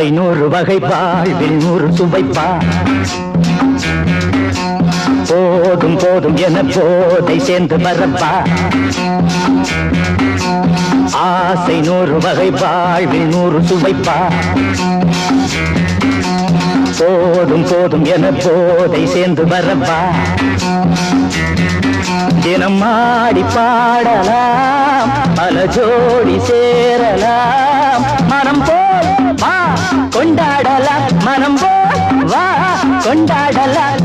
ஆசை 100 வகை வாழ்வில் 100 சுவைப்பா போதும் போதும் என போதை சேர்ந்து வரப்பா ஆசை 100 வகை வாழ்வில் 100 சுவைப்பா போதும் போதும் என போதை சேர்ந்து வரப்பா தினம் ஆடி பாடலாம் பல ஜோடி சேரலாம் மனம் போல் வா கொண்டாடலாம் மனம் போல் வா கொண்டாடலாம்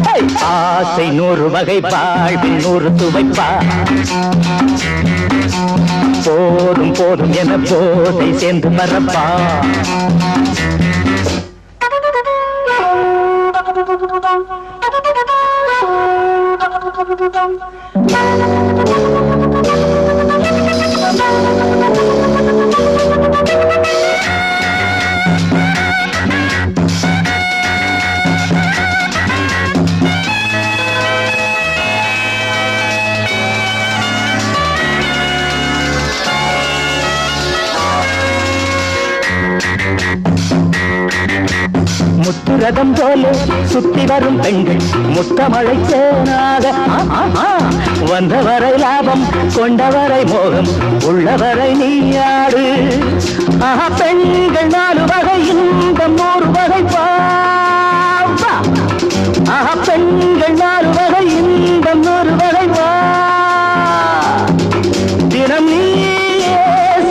ஆசை 100 வகை வாழ்வில் 100 சுவைப்பா போதும் போதும் என போதை சேர்ந்து வரப்பா முத்துரதம் போல சுத்தி வரும் பெண்கள் முத்தமழை தேனாக வந்தவரை லாபம் கொண்டவரை மோகம் உள்ளவரை நீயாடு பெண்கள் 4 வகை இன்பம் 100 வகை பாவா பெண்கள் 4 வகை இன்பம் 100 வகை வா தினம் நீயே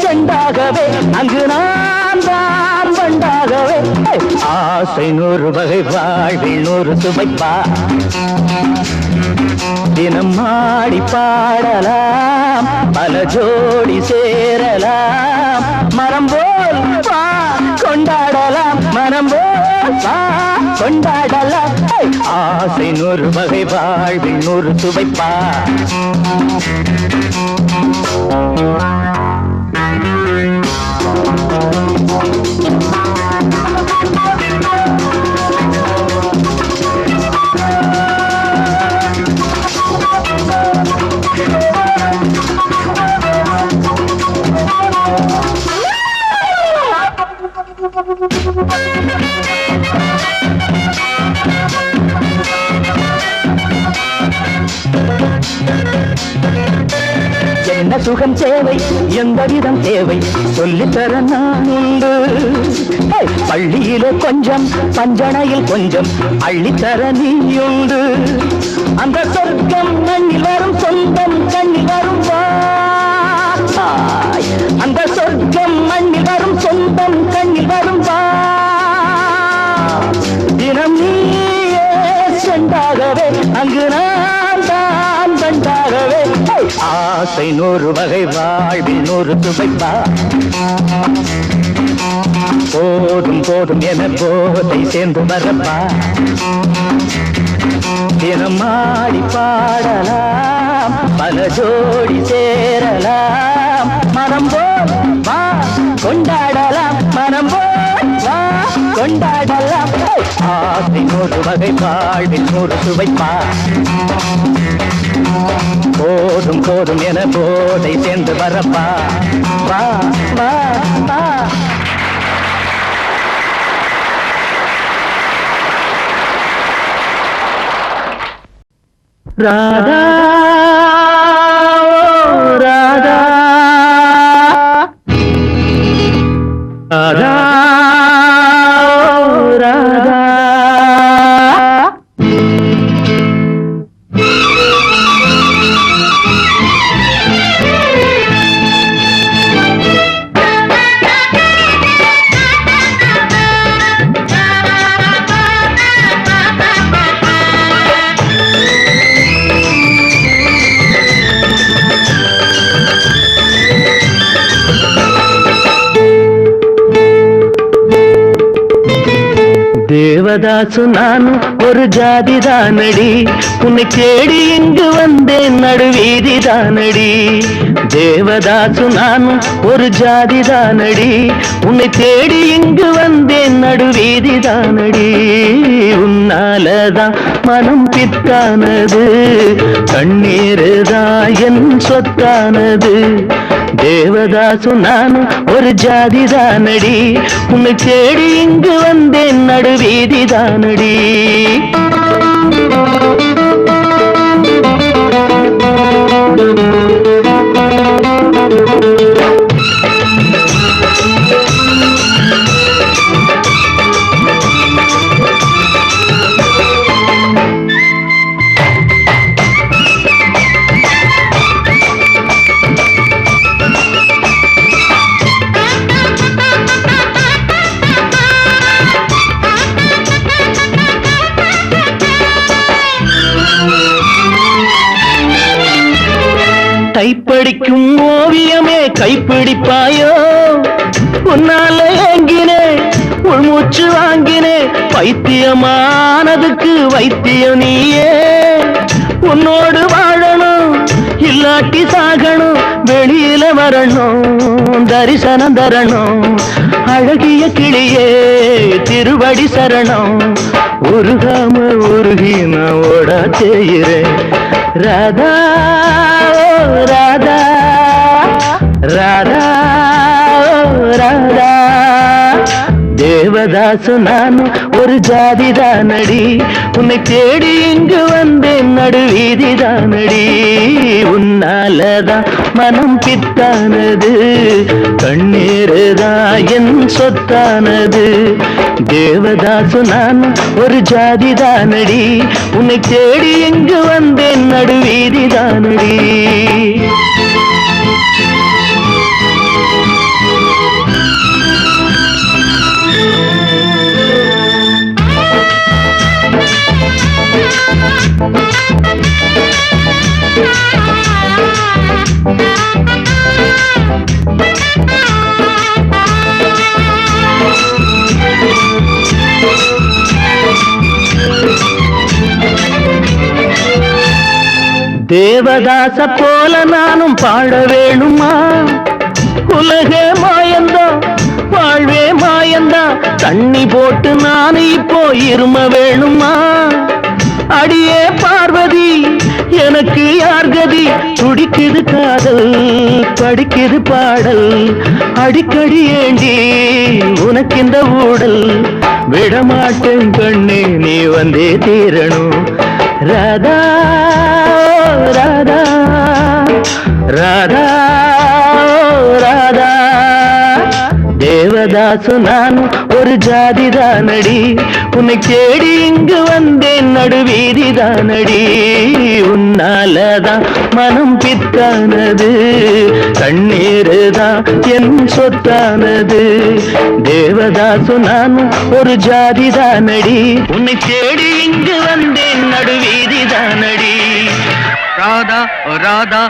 செண்டாகவே அங்கு நான் தான் வண்டாகவே ஆசை 100 வகை வாழ்வில் 100 சுவைப்பா தினம் ஆடி பாடலாம் பல ஜோடி சேரலாம் மனம் போல் வா கொண்டாடலாம் மனம் போல் வா கொண்டாடலாம் ஆசை 100 வகை வாழ்வில் 100 சுவைப்பா என்ன சுகம் தேவை எந்த விதம் தேவை சொல்லித்தர நான் உண்டு பள்ளியிலே கொஞ்சம் பஞ்சனையில் கொஞ்சம் அள்ளித்தர நீயுண்டு அந்த சொர்க்கம் கண்ணில் வரும் சொந்தம் கண்ணில் வரும் அந்த சொர்க்கம் மண்ணில் வரும் சொந்தம் கண்ணில் வரும் தினம் நீயே செண்டாகவே அங்கு நான் தான் தண்டாகவே ஆசை 100 வகை வாழ்வில் 100 சுவைப்பா போதும் போதும் என போதை சேர்ந்து வரப்பா தினம் ஆடி பாடலாம் பல ஜோடி சேரலாம் மனம் போல் வா கொண்டாடலாம் மனம் போல் வா கொண்டாடலாம் ஆசை 100 வகை வாழ்வில் 100 சுவைப்பா போதும் போதும் என போதை சேர்ந்து வரப்பா வா வா வா ராதா ராதா ராதா ராதா தேவதாசு நானும் ஒரு ஜாதிதானடி உன்னை தேடி இங்கு வந்தேன் நடுவீதிதானடி தேவதாசு நானும் ஒரு ஜாதிதானடி உன்னை தேடி இங்கு வந்தேன் நடுவீதிதானடி உன்னாலதான் மனம் பித்தானது கண்ணீருதான் என் சொத்தானது தேவதாசு நானும் ஒரு ஜாதி தானடி, உன்னை தேடி இங்கு வந்தேன் நடுவீதி தானடி. கைப்படிக்கும் ஓவியமே கைப்பிடிப்பாயோ, உன்னால ஏங்கினே உள்மூச்சு வாங்கினே, பைத்தியமானதுக்கு வைத்தியம் நீயே. உன்னோடு வாழணும் இல்லாட்டி சாகணும், வெளியில வரணும் தரிசனம் தரணும். அழகிய கிளியே திருவடி சரணம், உருகாம உருகி நான் ஓடா செய்கிறேன். ராதா ராதா ராதா ராதா. தேவதாசு நானும் ஒரு ஜாதி தானடி, உன்னை தேடி இங்கு வந்தேன் நடுவீதி தானடி. உன்னாலதான் மனம் பித்தானது, கண்ணீருதான் என் சொத்தானது. தேவதாசு நானும் ஒரு ஜாதி தானடி, உன்னை தேடி இங்கு வந்தேன் நடுவீதி தானடி. தேவதாச போல நானும் பாட வேணுமா, உலகே மாயந்தா வாழ்வே மாயந்தா. தண்ணி போட்டு நான் இப்போ இரும வேணுமா, அடியே பார்வதி எனக்கு யார் கதி. துடிக்குது காதல் படிக்குது பாடல், அடிக்கடி ஏண்டி உனக்கு இந்த ஊடல். விடமாட்டேன் கண்ணே நீ வந்தே தீரணும். ராதா ராதா ராதா ராதா. தேவதாசு நானும் ஒரு ஜாதி தானடி, உன்னை தேடி இங்கு வந்தேன் நடுவீதி தானடி. உன்னாலதான் மனம் பித்தானது, கண்ணீருதான் என் சொத்தானது. தேவதாசு நானும் ஒரு ஜாதி தானடி, உன்னை தேடி இங்கு வந்தேன் நடுவீதி தானடி. ராதா ராதா.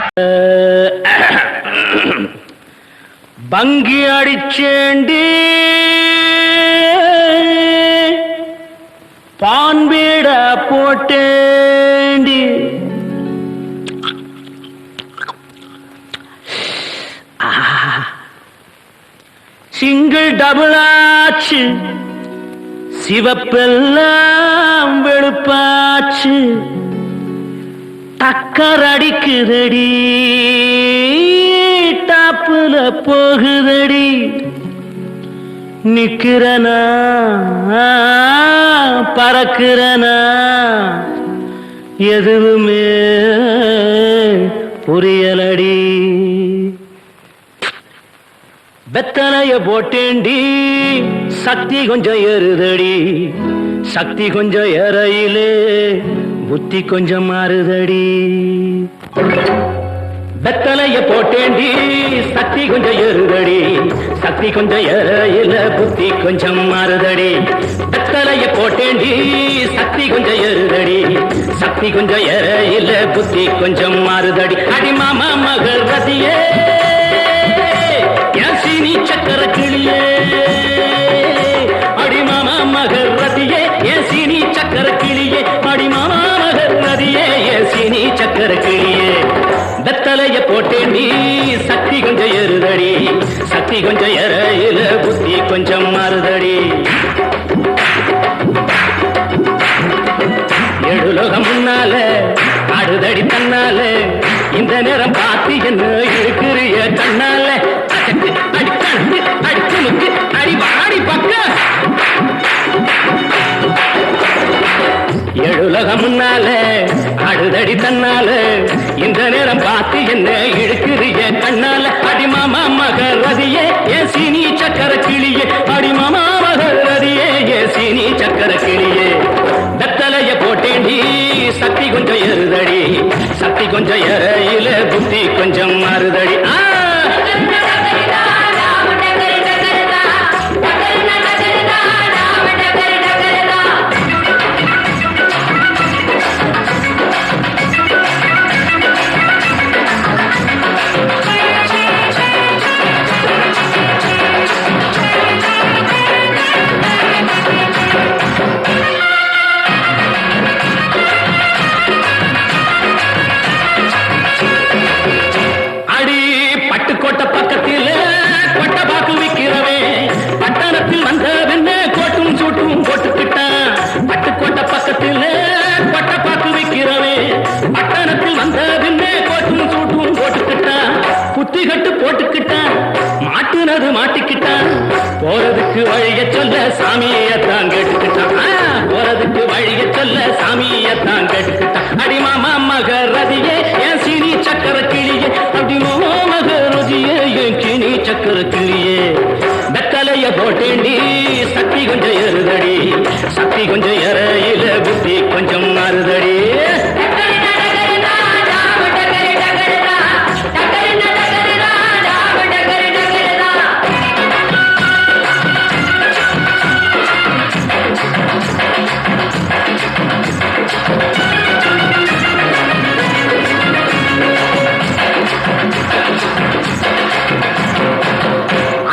பங்கி அடிச்சேண்டி பான்பீட போட்டேண்டி, சிங்கிள் டபுள் ஆச்சு, சிவப்பெல்லாம் வெளுப்பாச்சு. டக்கர் அடிக்குதடி டாப்புல போகுதடி. நிக்கிறனா பறக்கிறனா எதுவுமே புரியலடி. வெத்தலைய போட்டேண்டி சக்தி கொஞ்சம் ஏறுதடி, சக்தி கொஞ்சம் ஏறையிலே புத்தி கொஞ்சம் மாறுதடி. வெத்தலைய போட்டேண்டி சக்தி கொஞ்சம் ஏறுதடி, சக்தி கொஞ்சம் ஏறையில புத்தி கொஞ்சம் மாறுதடி. வெத்தலைய போட்டேண்டி சக்தி கொஞ்சம் ஏறுதடி, சக்தி கொஞ்சம் ஏறையில புத்தி கொஞ்சம் மாறுதடி. அடி மாமா மகள் ரதியே நீ சக்கர கிளியே, அடிமாமா மகர் ரதியே ஏன் சீனி சக்கர கிளியே, அடிமாமா மகர் ரதியே ஏன் சீனி சக்கர கிளியே. வெத்தலைய போட்டேண்டி சக்தி கொஞ்சம் ஏறுதடி, சக்தி கொஞ்சம் ஏறையில புத்தி கொஞ்சம் மாறுதடி. எழுலோகம் முன்னால ஆடுதடி தன்னால, இந்த நேரம் பார்த்து என்ன இருக்கிறிய கண்ணால. முன்னால ஆடுதடி தன்னால இந்த நேரம் பார்த்து என்ன இழுக்குறிய கண்ணால அடிமாமா மகரதியே ஏ சீனி சக்கர கிளியே அடிமாமா மகரதியே ஏ சீனி சக்கர கிளியே வெத்தலைய போட்டேண்டி சக்தி கொஞ்சம் ஏறுதடி சக்தி கொஞ்சம் ஏறையில புத்தி கொஞ்சம் மாறுதடி புத்திகட்டு போட்டுக்கிட்டான் மாட்டுனது மாட்டிக்கிட்டான் போறதுக்கு வழிய சொல்ல சாமியத்தான் கேட்டுக்கிட்டான் போறதுக்கு வழிய சொல்ல சாமியத்தான் கேட்டுக்கிட்டான் அடிமாமா மகரதியே என் சீனி சக்கர கிளியே அடிமாமா மகரதியே என் சீனி சக்கர கிளியே வெத்தலைய போட்டேண்டி சக்தி கொஞ்சம் ஏறுதடி சக்தி கொஞ்சம் ஏறையில புத்தி கொஞ்சம் மாறுதடி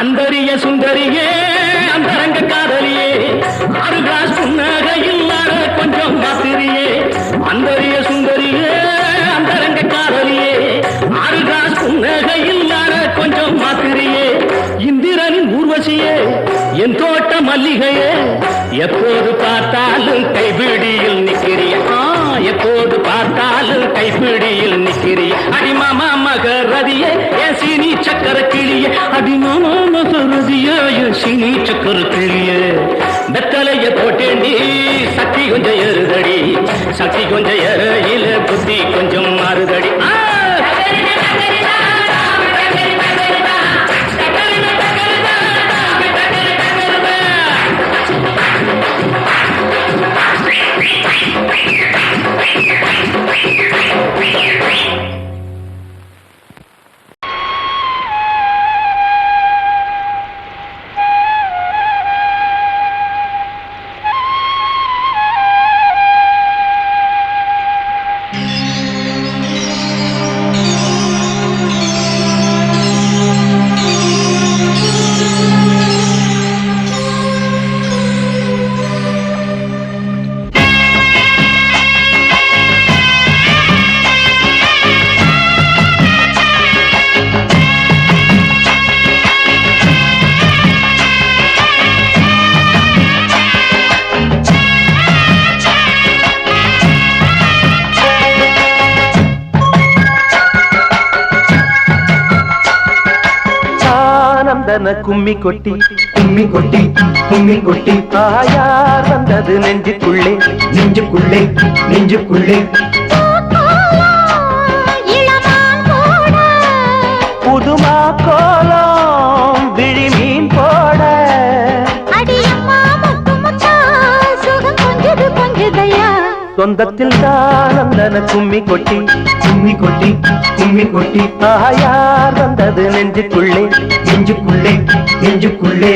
அந்தரிய சுந்தரியே அந்தரங்க காதலியே 6 கிளாஸ் புன்னகையில் கொஞ்சம் பாத்திரியே அந்தரிய சுந்தரியே அந்தரங்க காதலியே 6 கிளாஸ் புன்னகையில் கொஞ்சம் மாத்திரியே இந்திரனின் ஊர்வசியே என் தோட்ட மல்லிகையே எப்போது பார்த்தாலும் கைபிடியில் நிற்கிறிய எப்போது பார்த்தாலும் கைப்பிடியில் நிற்கிறிய அடிமாமா மகரதியே என் சீனி சக்கர கிளியே அடிமாமா மகரதியே என் சீனி சக்கர கிளியே வெத்தலைய போட்டேண்டி சக்தி கொஞ்சம் ஏறுதடி சக்தி கொஞ்சம் ஏறையில புத்தி கொஞ்சம் மாறுதடி கும்மி கொட்டி கும்மி கொட்டி கும்மி கொட்டி யார் வந்தது நெஞ்சுக்குள்ளே நெஞ்சுக்குள்ளே நெஞ்சுக்குள்ளே புதுமா கோலம் விழி மீன் போட சொந்தத்தில் தான் வந்தன கும்மி கொட்டி கும்மி கொட்டி கும்மி கொட்டி யார் வந்தது நெஞ்சுக்குள்ளே நெஞ்சுக்குள்ளே நெஞ்சுக்குள்ளே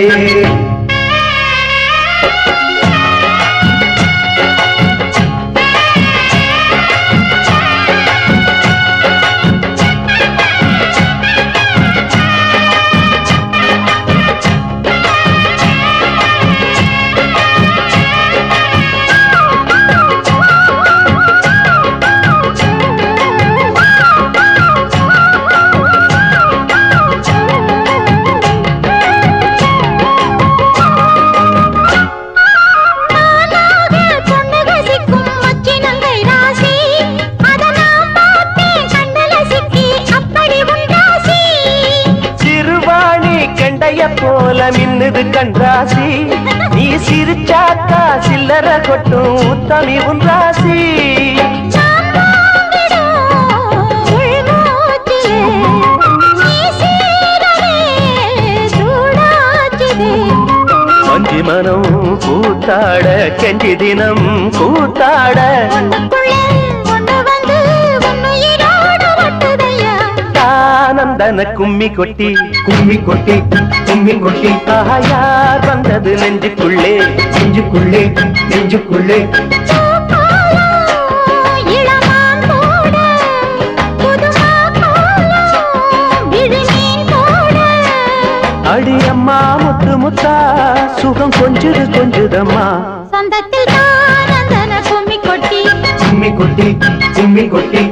போல மின்னுது கண்ராசி நீ சிரிச்சாக்கா சில்லற கொட்டும் உத்தமி உன் ராசி நெஞ்சு தினம் கூத்தாட ஆனந்தன கும்மி கொட்டி கும்மி கொட்டி கும்மி கொட்டி யார் வந்தது நெஞ்சுக்குள்ளே நெஞ்சுக்குள்ளே நெஞ்சுக்குள்ளே அடி அம்மா முத்து முத்தா சுகம் கொஞ்சுது கொஞ்சுதம்மா சொந்தத்தில் ஆனந்தன கும்மி கொட்டி கும்மி கொட்டி கும்மி கொட்டி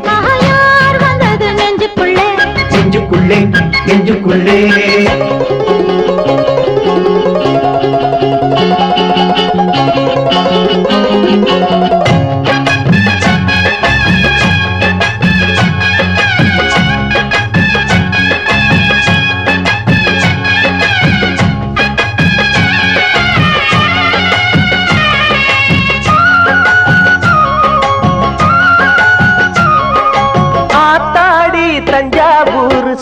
யார் வந்தது நெஞ்சுக்குள்ளே நெஞ்சுக்குள்ளே நெஞ்சுக்குள்ளே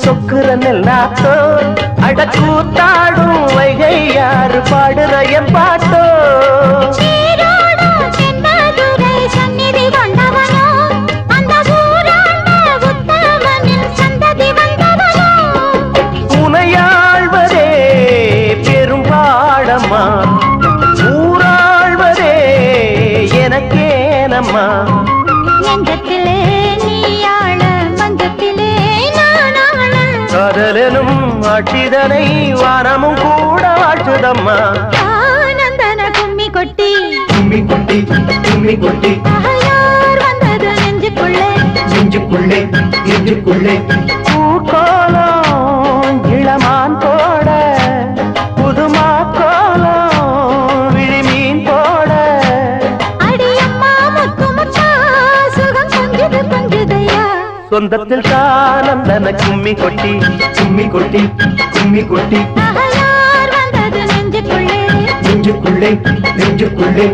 சொக்குற நெல்லாத்தோ அடக்கூத்தாடும் வைகை யாரு பாடுற என் பாட்டோ உனையாழ்வதே பெரும் பாடம்மா ஊராழ்வதே எனக்கேனம்மா காதலனும் ஆட்சிதனை வானமும் கூட வாழ்த்துதம்மா ஆனந்தன கும்மி கொட்டி கும்மி கொட்டி கும்மி கொட்டி யார் வந்தது நெஞ்சுக்குள்ளே நெஞ்சுக்குள்ளே நெஞ்சுக்குள்ளே பூக்கோலம் இளமான் போட புதுமா கோலம் விழிமீன் போட அடியம்மா முத்து முத்தா சுகம் கொஞ்சது கொஞ்சதையா சொந்தத்தில் ஆனந்தன கும்மி கொட்டி கும்மி கொட்டி கும்மி கொட்டி யார் வந்தது நெஞ்சுக்குள்ளே நெஞ்சுக்குள்ளே நெஞ்சுக்குள்ளே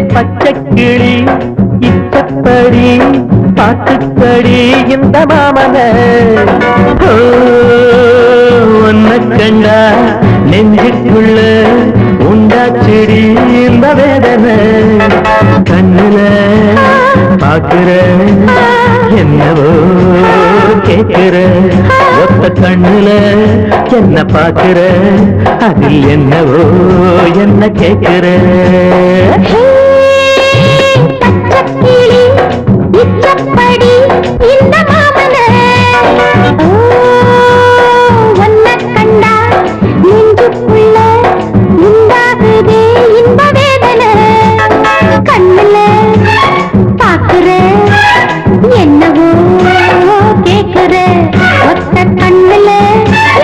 பச்சைக்கிளி இச்சப்படி பாட்டுக்கடி இந்த மாமன ஒன்ன கண்டா நெஞ்சுக்குள்ள உண்டாச்சிடி இந்த வேதனை கண்ணுல பாக்குற என்னவோ கேக்குற ஒத்த கண்ணுல என்ன பாக்குற அதில் என்னவோ என்ன கேக்குற இச்சப்படி இந்த மாமன ஒன்ன கண்டா நெஞ்சுக்குள்ள உண்டாகுதே இன்ப வேதனை கண்ணுல பாக்குற என்னவோ கேக்குற ஒத்த கண்ணுல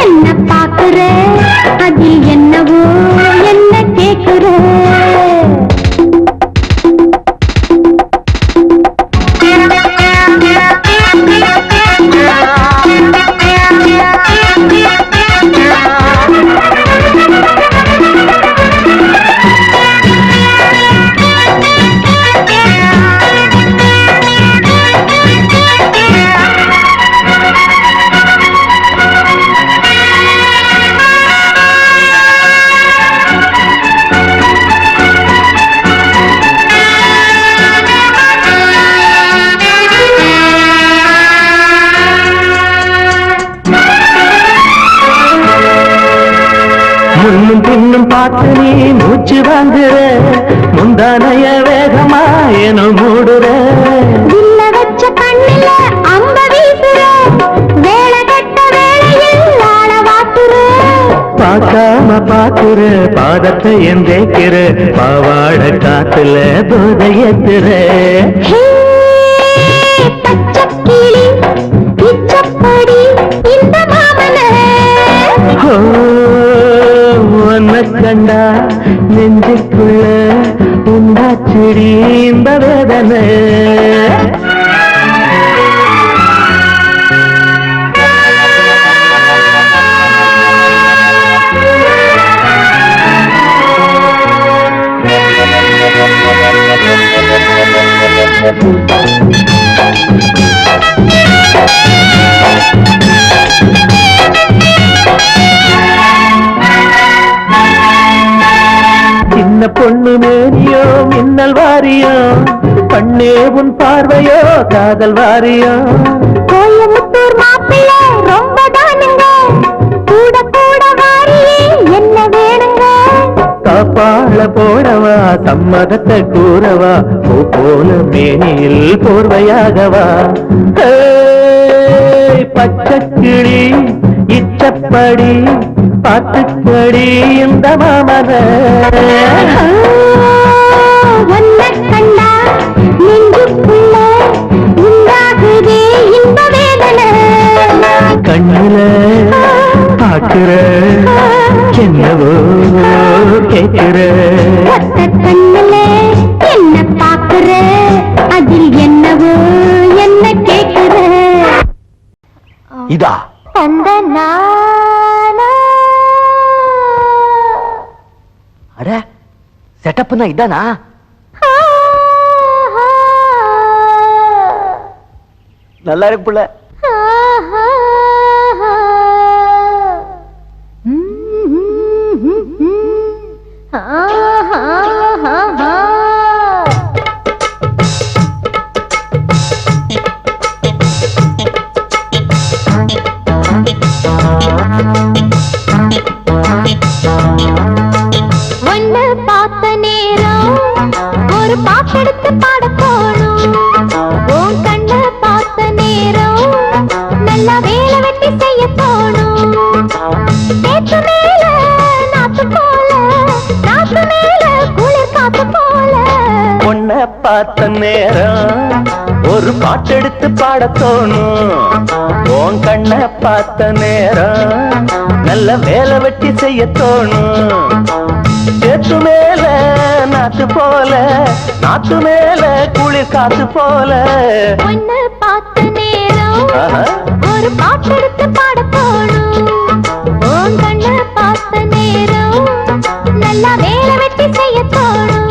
என்ன பாக்குற அதில் என்னவோ என்ன கேக்குற முன்னும் பின்னும் பார்த்து நீ மூச்சு வாங்குற முந்தானைய வேகமா என மூடுற வச்ச கண்ணில அம்ப வீசுற வேலை கட்ட வேளையில் ஆள வாத்துற பார்க்காம பாக்குற பாதத்தை என் தேய்க்கிற பாவாட காத்துல போதையத்துற பச்சக்கிளி இச்சப்படி இந்த மாமன ஒன்ன கண்டா நெஞ்சுக்குள்ள உண்டாச்சிடி இந்த வேதனை வாரியம் கண்ணே உன் பார்வையோ காதல் வாரியம் கோயம்புத்தூர் மாப்பிள்ளை ரொம்ப தானுங்க கூட கூட வாரியே என்ன வேணுங்க காப்பாள போடவா சம்மதத்தை கூறவா பூ போல மேனியில் போர்வையாகவா பச்சக்கிளி இச்சப்படி பாத்துக்கடி இந்த மாமன ஒன்ன கண்டா நெஞ்சுக்குள்ள உண்டாகுதே இந்த வேதனை கண்ணுல பாக்குற என்னவோ கேட்கிற ஒத்த கண்ணுல என்ன பாக்குற அதில் என்னவோ என்ன கேக்குற இதா அந்த நானா அட செட்டப்னா இதானா நல்லா இருக்கு புள்ள ஒன்னு பார்த்த நேரம் ஒரு பாட்டெடுத்து பாட போனோம் உன் கண்ண பார்த்த நேரம் நல்லா வேலை வெட்டி செய்ய தோணும் நேற்று மேல நாத்து போல நாத்து மேல குளிர் காத்து போல உன்னை பார்த்த நேரம் ஒரு பாட்டெடுத்து பாட தோணும் உன் கண்ணை பார்த்த நேரம் நல்ல வேலை வெட்டி செய்ய தோணும் சேத்து மேல நாத்து போல நாத்து மேல குளிர் காத்து போல ஒன்னு பார்த்த நேரம் ஆஹா. ஒரு பாட்டெடுத்து பாட தோணும் உன் கண்ண பார்த்த நேரம் நல்லா வேலை வெட்டி செய்ய தோணும்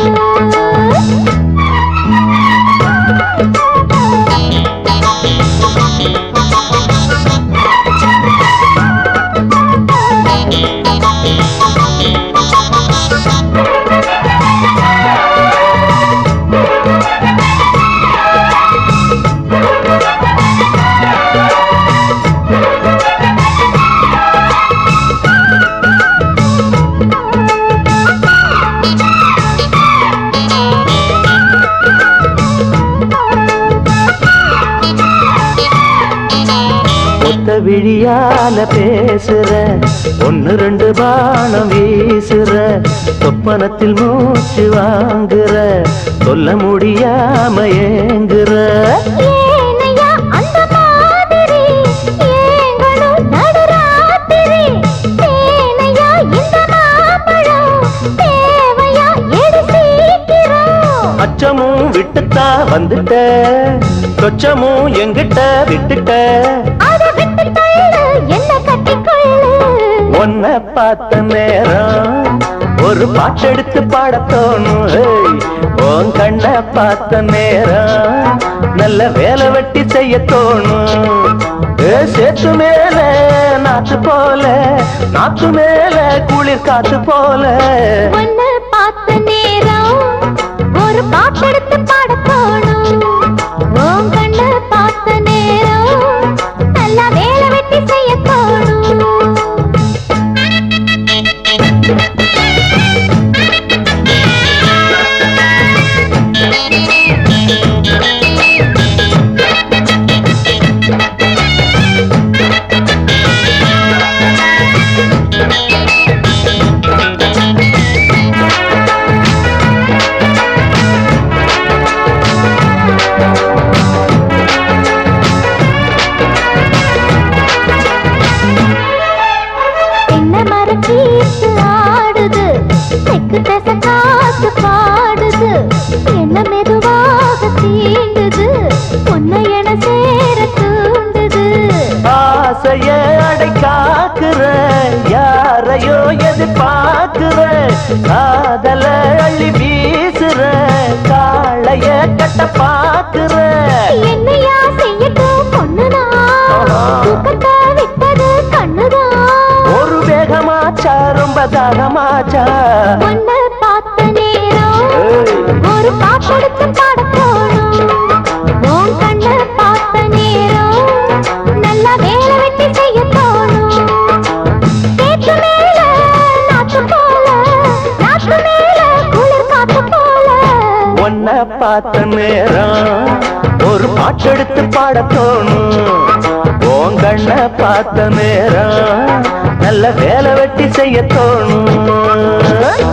ஒத்த விழியால பேசுற ஒன்னு ரெண்டு பானம் வீசுற சொப்பனத்தில் மூச்சு வாங்குற சொல்ல முடியாம ஏங்குற ஏனையா அந்த மாதிரி ஏங்களும் நடுராத்திரி ஏனையா இந்த மாம்பழம் தேவையா எடு சீக்கிரம் அச்சமும் விட்டுத்தா வந்துட்ட சொச்சமும் எங்கிட்ட விட்டுட்ட அதை விட்டு தள்ளு என்ன கட்டிக்கொள்ளு உன்னை பார்த்த நேரம் ஒரு பாட்டெடுத்து பாட தோணும் ஏய், உன் கண்ணை பார்த்த நேரம் நல்ல வேலை வெட்டி செய்ய தோணும் சேத்து மேல நாத்து போல நாத்து மேல குளிர் காத்து போல ஒன்னு பார்த்த நேரம் ஒரு பாட்டெடுத்து பாட தோணும் உன் கண்ணு பார்த்த நேரம் நல்லா வேலை வெட்டி செய்ய தோணும் என்ன மரக்கீத்து ஆடுது தெக்கு தச காத்து பாடுது என்ன மெதுவாக தீண்டுது உன்னை என சேர தூண்டுது ஆசைய அடை காக்குற யாரையோ எதிர்பார்க்குற காதல அள்ளி வீசுற காளைய கட்ட பாக்குற என்னையா செய்யட்டும் பொண்ணுதான் தூக்கத்தை விட்டது கண்ணுதான் ஒரு வேகமாச்சா ரொம்ப தாகமாச்சா ஒன்னு பார்த்த நேரம் ஒரு பாட்டு பார்த்த நேரம் ஒரு பாட்டெடுத்து பாட தோணும். உன் கண்ண பார்த்த நேரம் நல்ல வேலை வெட்டி செய்ய தோணும்.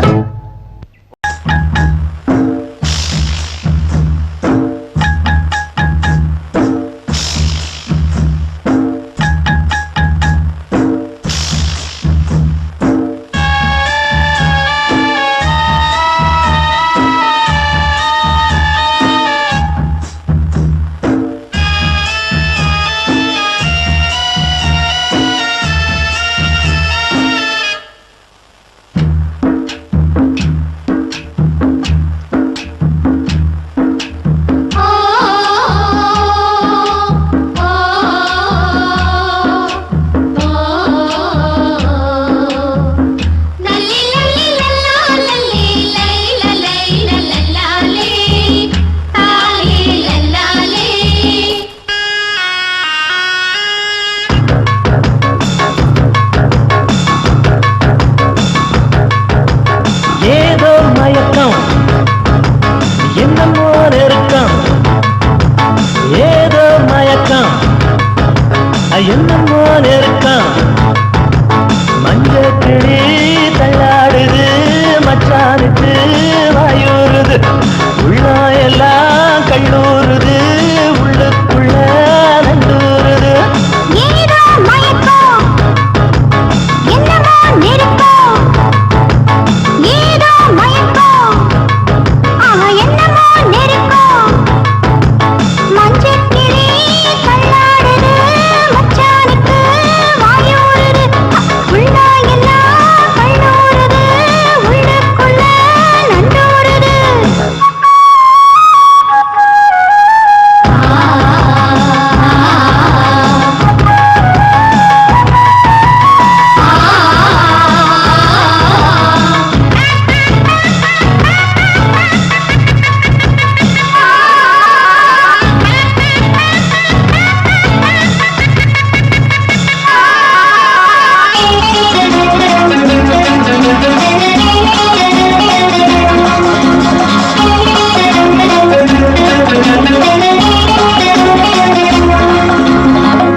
என்னமோ நெருக்கம் மஞ்சள் கிளி தள்ளாடுது மச்சானுக்கு வாயூறுது உள்ளா எல்லாம் கல்லூறுது உள்ளுக்குள்ள நண்டூறுது ஏதோ மயக்கம் என்னமோ நெருக்கம் ஏதோ மயக்கம் என்னமோ நெருக்கம் மஞ்சள் கிளி தள்ளாடுது மச்சானுக்கு வாயூறுது உள்ளா எல்லாம் கல்லூறுது உள்ளுக்குள்ள நண்டூறுது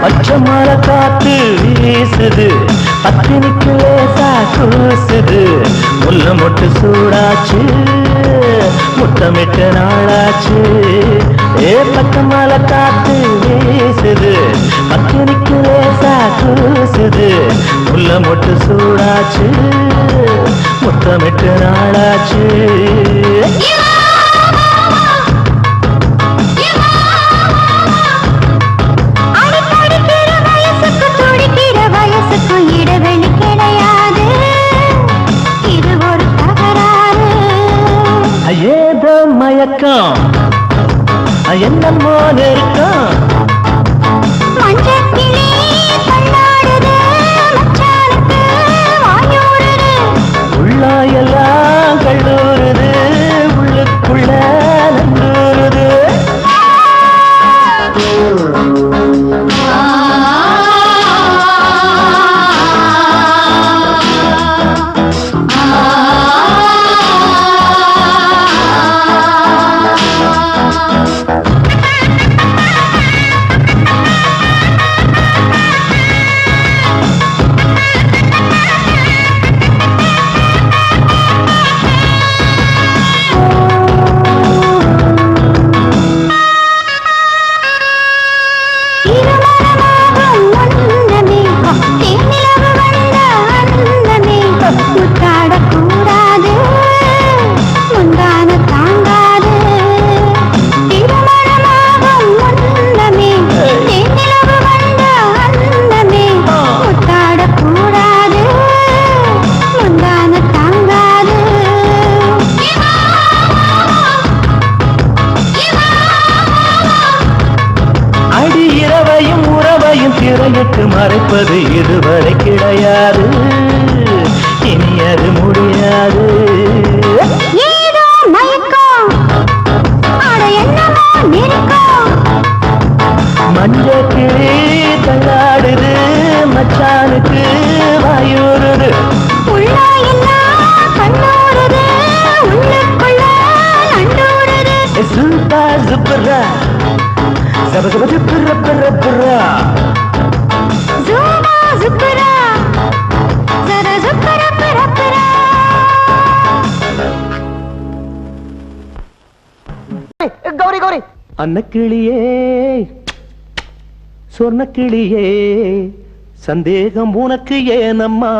பச்சை மலை காத்து வீசுது பத்தினிக்கு லேசா கூசுது முல்ல மொட்டு சூடாச்சு முத்தமிட்டு நாளாச்சு பச்சை மலை காத்து வீசுது பத்தினிக்கு லேசா கூசுது முல்ல மொட்டு சூடாச்சு முத்தமிட்டு நாளாச்சு இடைவெளி கிடையாது இது ஒரு தகராறு ஏதோ மயக்கம் என்னமோ நெருக்கம் மஞ்சள் கிளி தள்ளாடுது மச்சானுக்கு வாயூறுது உள்ளா எல்லாம் கல்லூறுது உள்ளுக்குள்ள நண்டூறுது திரையிட்டு மறைப்பது இதுவரை கிடையாது இனி அது முடியாது ஏதோ மயக்கம் என்னமோ நெருக்கம் மஞ்சள் கிளி தள்ளாடுது மச்சானுக்கு வாயூறுது உள்ளா எல்லாம் கண்ணூறுது உள்ளுக்குள்ள நண்டூறுது ரப்பரா ஜூமா ஜுக்கரா ஜரா ஜுக்கரா பரப்பரா. கௌரி கௌரி அன்னக்கிளியே சொர்ணக்கிளியே சந்தேகம் உனக்கு ஏனம்மா?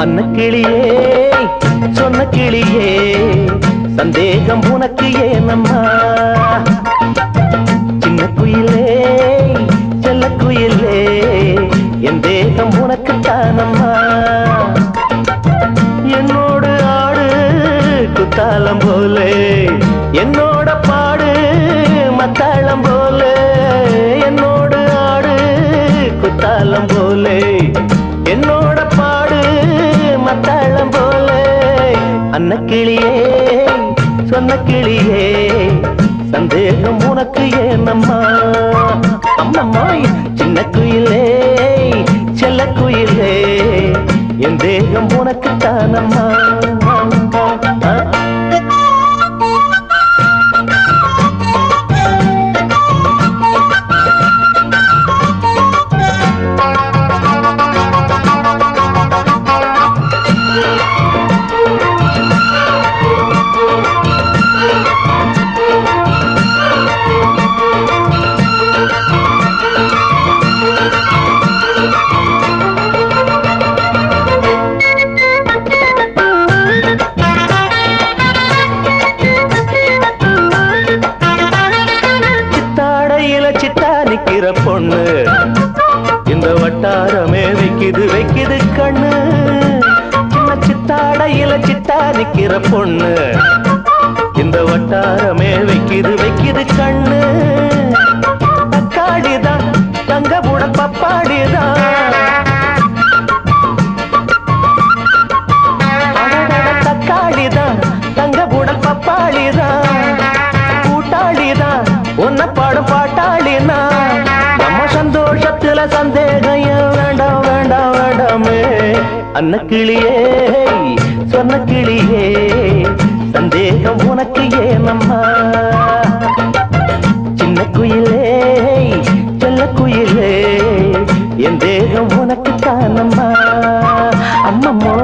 அன்னக்கிளியே சொன்ன கிளியே சந்தேகம் உனக்கு ஏனம்மா? சின்ன குயிலே செல்ல குயிலே என் தேகம் உனக்கு தானம்மா. என்னோடு ஆடு குத்தாலம் போலே என்னோட பாடு மத்தாளம் போலே. என்னோடு ஆடு குத்தாலம் போலே என்னோட பாடு மத்தாளம் போலே. அன்னக்கிளியே சொன்ன கிளியே சந்தேகம் உனக்கு ஏனம்மா? அம்மம்மா சின்ன குயிலே செல்ல குயிலே என் தேகம் உனக்கு தானம்மா. பொண்ணு இந்த வட்டாரமே வைக்குது வைக்குது கண்ணு. சின்ன சித்தாடையில சித்தா நிக்கிற பொண்ணு இந்த வட்டாரமே வைக்குது வைக்குது கண்ணு. தக்காளிதான் தங்க புட பப்பாடிதான் தக்காளிதான் தங்க புடல் பப்பாளிதான் கூட்டாளிதான் ஒன்ன பாடும் பாட்டாளினா. நம்ம சந்தோஷத்துல சந்தேகம் வேண்டாம் வேண்டாம் வேண்டாமே. அன்னக்கிளியே சொன்ன கிளியே சந்தேகம் உனக்கு ஏனம்மா? சின்ன குயிலே செல்ல குயிலே என் தேகம் உனக்கு தானம்மா. அம்மம்மோ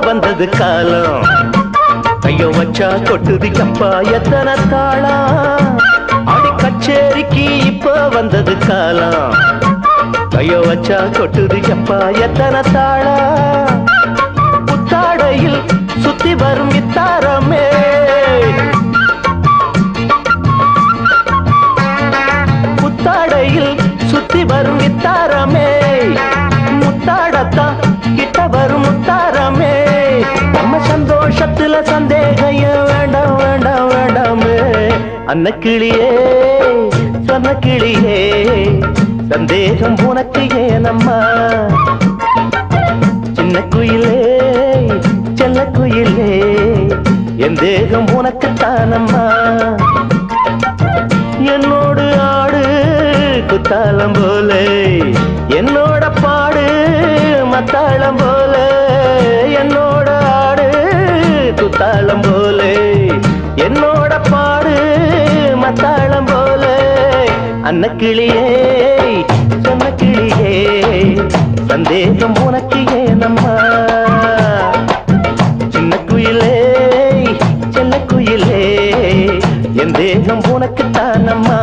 வந்தது காலம் கைய வச்சா கொட்டுது கப்பா எத்தனை தாளம். அடி கச்சேரிக்கு இப்ப வந்தது காலம் கைய வச்சா கொட்டுது கப்பா எத்தனை தாளம். புத்தாடையில் சுத்தி வரும் இத்தாரமே புத்தாடையில் சுத்தி வரும் இத்தாரமே. முத்தாடத்தான் கிட்ட வரும் முத்தாரமே. நம்ம சந்தோஷத்துல சந்தேகம் வேண்டாம் வேண்டாம் வேண்டாமே. அன்னக்கிளியே சொன்ன கிளியே சந்தேகம் உனக்கு ஏனம்மா? சின்ன குயிலே செல்ல குயிலே என் தேகம் உனக்கு தானம்மா. என்னோடு ஆடு குத்தாலம் போலே என்னோட பாடு மத்தாளம் போலே. என்னோட ஆடு குத்தாளம் போலே என்னோட பாடு மத்தாளம் போலே. அன்னக்கிளியே சொன்ன கிளியே சந்தேகம் உனக்கு ஏனம்மா? சின்ன குயிலே செல்ல குயிலே என் தேகம் உனக்கு தானம்மா.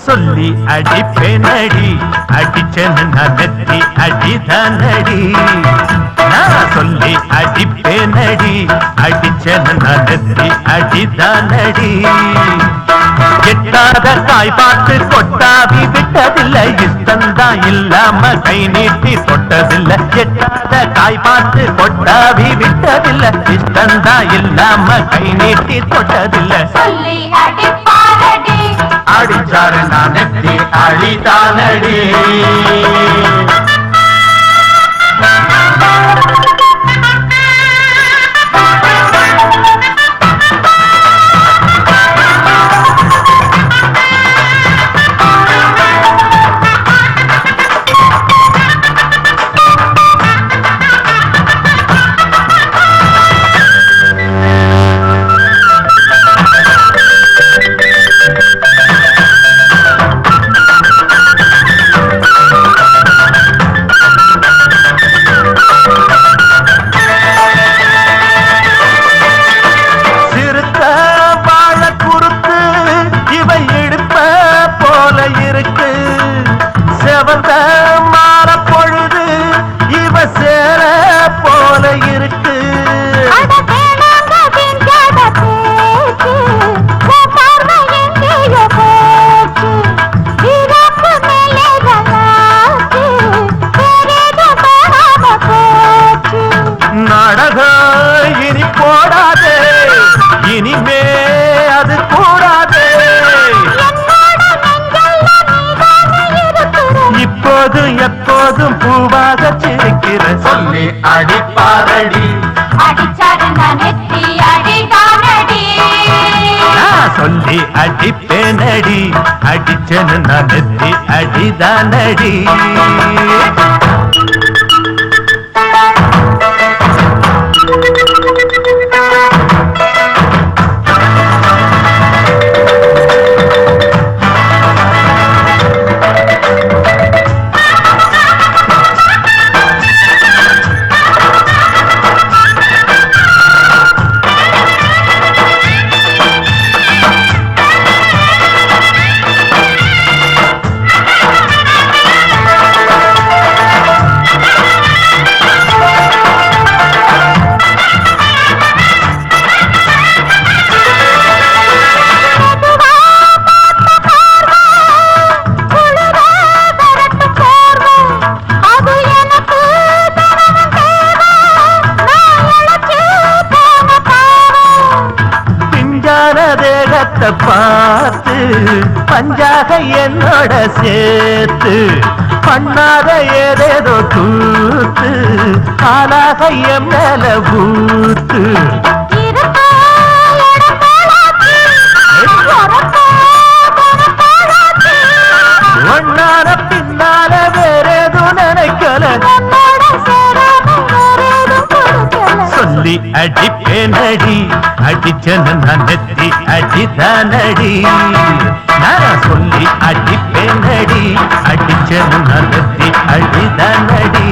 சொல்லி அடிப்பேனடி அடிச்சேன்னு நான் நெத்தி அடிதானடி நான் சொல்லி அடிப்பேனடி அடிச்சேன்னு நான் நெத்தி அடிதானடி எட்டாத காய் பார்த்து கொட்டாவி விட்டதில்லை இஷ்டந்தான் இல்லாம கை நீட்டி தொட்டதில்லை எட்டாத காய் பார்த்து கொட்டாவி விட்டதில்லை இஷ்டந்தான் இல்லாம கை நீட்டி தொட்டதில்லை சொல்லி அடிப்பாரடி அடிச்சாரு நான் நெத்தி அழிதானடி எப்போதும் பூவாக சிரிக்கிற சொல்லி அடிப்பாரடி அடிச்சாரு நான் நெத்தி அடிதானடி சொல்லி அடிப்பேனடி அடிச்சேன்னு நான் நெத்தி அடிதானடி பார்த்து பஞ்சாக என்னோட சேர்த்து பண்ணாத ஏதேதோ கூத்து ஆளாக என் மேல பூத்து ஒன்னால பின்னால வேறேதும் நினைக்கல சொல்லி அடிப்பேனடி அடிச்சேன்னு நான் நெத்தி அடிதானடி நான் சொல்லி அடிப்பேனடி அடிச்சேன்னு நான் நெத்தி அடிதானடி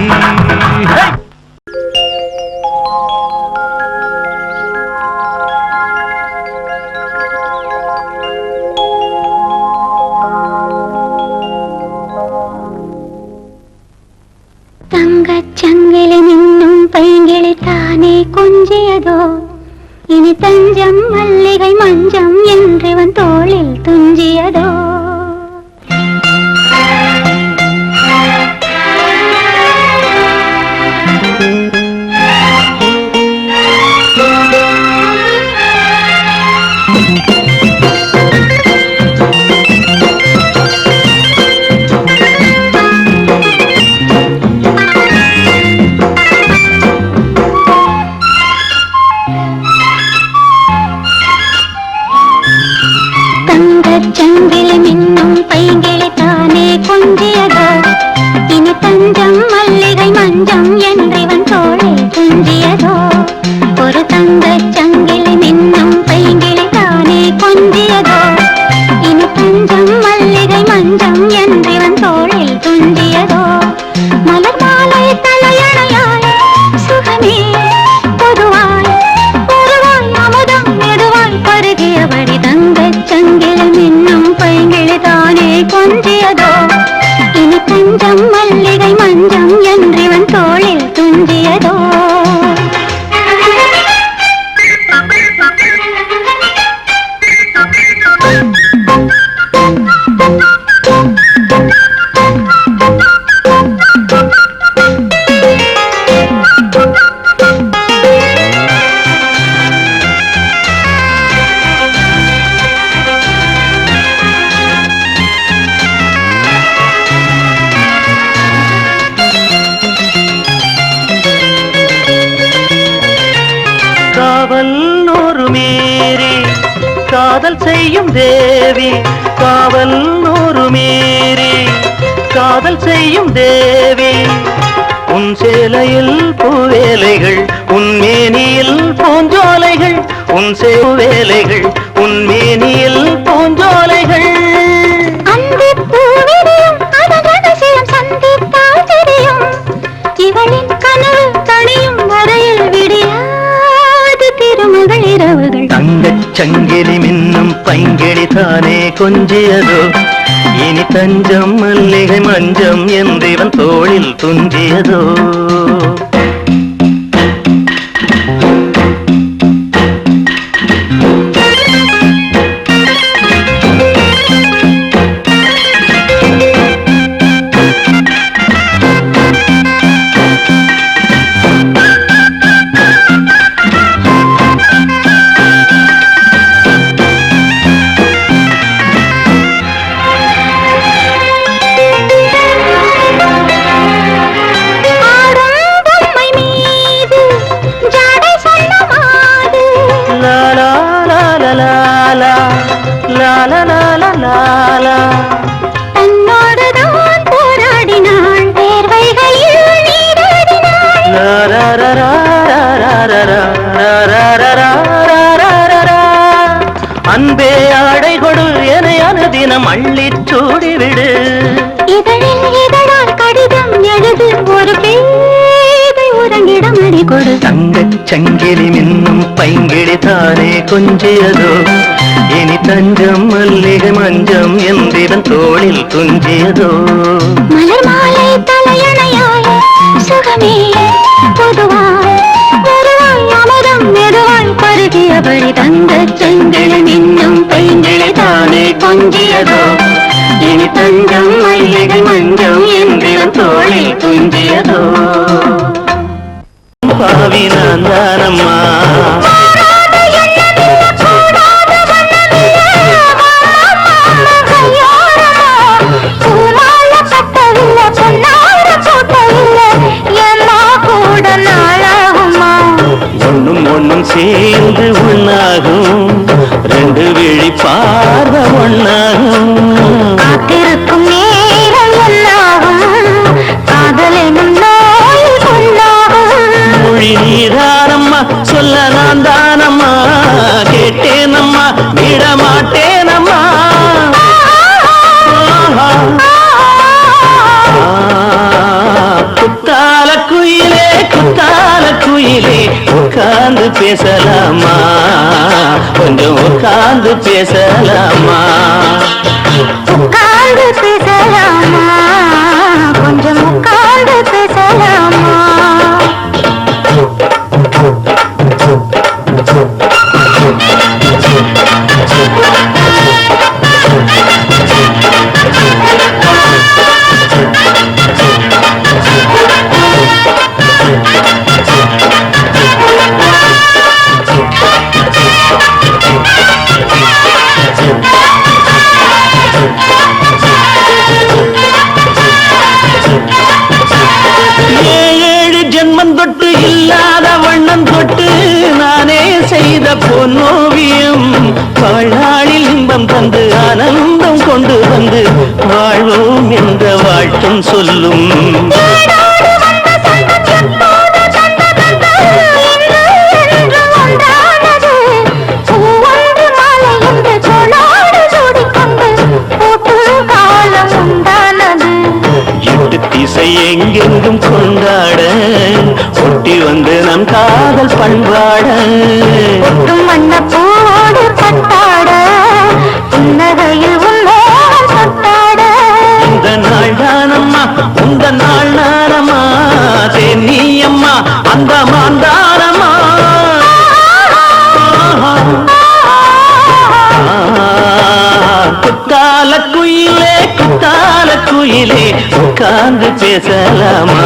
தங்கச்சங்கிலி மின்னும் பைங்கிளி தானே கொஞ்சியதோ இனி தஞ்சம் மல்லிகை மஞ்சம் என்றவன் தோளில் துஞ்சியதோ கொஞ்சியதோ இனி தஞ்சம் மல்லிகை மஞ்சம் என்றிவன் தோளில் துஞ்சியதோ காவல் நூறு மீறி காதல் செய்யும் தேவி காவல் நூறு மீறி காதல் செய்யும் தேவி உன் சேலையில் பூவேலைகள் உன் மேனியில் பூஞ்சோலைகள் உன் சேவேலைகள் உன் மேனியில் பூஞ்சோலைகள் அந்திப் பூவிரியும் அதன் ரகசியம் சந்தித்தால் தெரியும் இவளின் கனவு தனியும் வரையில் விடியாது திருமகள் இரவுகள் தங்கச் சங்கிலி மின்னும் பைங்கிளி தானே கொஞ்சியதோ இனி தஞ்சம் மல்லிகை மஞ்சம் என்றிவன் தோளில் துஞ்சியதோ தன்னோடுதான் போராடினாள் தேர்வைகளில் நீராடினாள் அன்பே ஆடை கொடு என அனுதினம் அள்ளிச் சூடிவிடு இதழில் இதழால் கடிதம் எழுது ஒரு பேதை உறங்கிடம் அடி கொடு தங்கச் சங்கிலி மின்னும் பைங்கிளி தானே கொஞ்சியதோ இனி தஞ்சம் மல்லிகை மஞ்சம் என்றிவன் தோளில் துஞ்சியதோ மலர் மாலை தலையணையாய் சுகமே பொதுவாய் வருவாய் அமரம் மெதுவாய் பருகியபடி தங்கச் செங்கிழி மின்னும் பைங்கிளி தானே கொஞ்சியதோ இனி தஞ்சம் மல்லிகை மஞ்சம் என்றிவன் தோளில் துஞ்சியதோ பாவி நான் தானம்மா ஒண்ணும் ஒண்ணும் சேர்ந்து ஒண்ணாகும் ரெண்டு விழி பார்வை ஒண்ணாகும் காத்திருக்கும் நேரம் என்னாகும் காதலினும் நோய் கொண்டாகும் மொழி நீதானம்மா சொல்ல நான் தானம்மா கேட்டேனம்மா விட மாட்டேனம்மா குத்தால குயிலே உட்கார்ந்து பேசலாமா கொஞ்சம் உட்கார்ந்து பேசலாமா உட்கார்ந்து பேசலாமா கொஞ்சம் உட்கார்ந்து பேசலாமா ஏழு ஜென்மம் தொட்டு இல்லாத வண்ணம் தொட்டு நானே செய்த பொன்னோவியம் வாழ்நாளில் இன்பம் தந்து ஆனந்தம் கொண்டு வந்து வாழ்வோம் என்ற வாழ்த்தும் சொல்லும் திசை எங்கெங்கும் கொண்டாட ஒட்டி வந்து நம் காதல் பண்பாட வண்ணப்பூவோடு கட்டாட புன்னகையில் உன்னோடு கட்டாட குயிலே குத்தால குயிலே உட்கார்ந்து பேசலாமா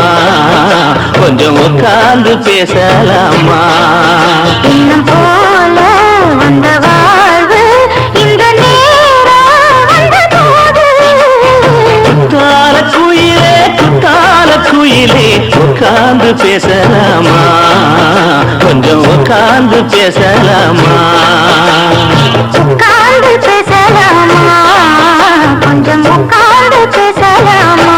கொஞ்சம் உட்கார்ந்து பேசலாமா இன்னும் போல வந்த வாழ்வு இந்த நேரம் வந்தபோது குத்தால குயிலே உட்கார்ந்து பேசலாமா கொஞ்சம் உட்கார்ந்து பேசலாமா உட்கார்ந்து பேசலாமா கொஞ்சம் உட்கார்ந்து பேசலாமா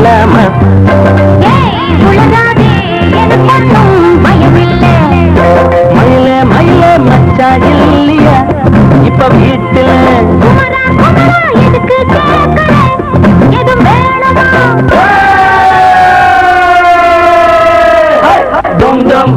வரலாமா ஏய் உலகாதே எனக்கொன்னும் பயமில்லை மயில மயில மச்சா இல்லையா இப்ப வீட்டுல குமரா குமரா எதுக்கு கேட்கற எது வேணுமா டும் டும்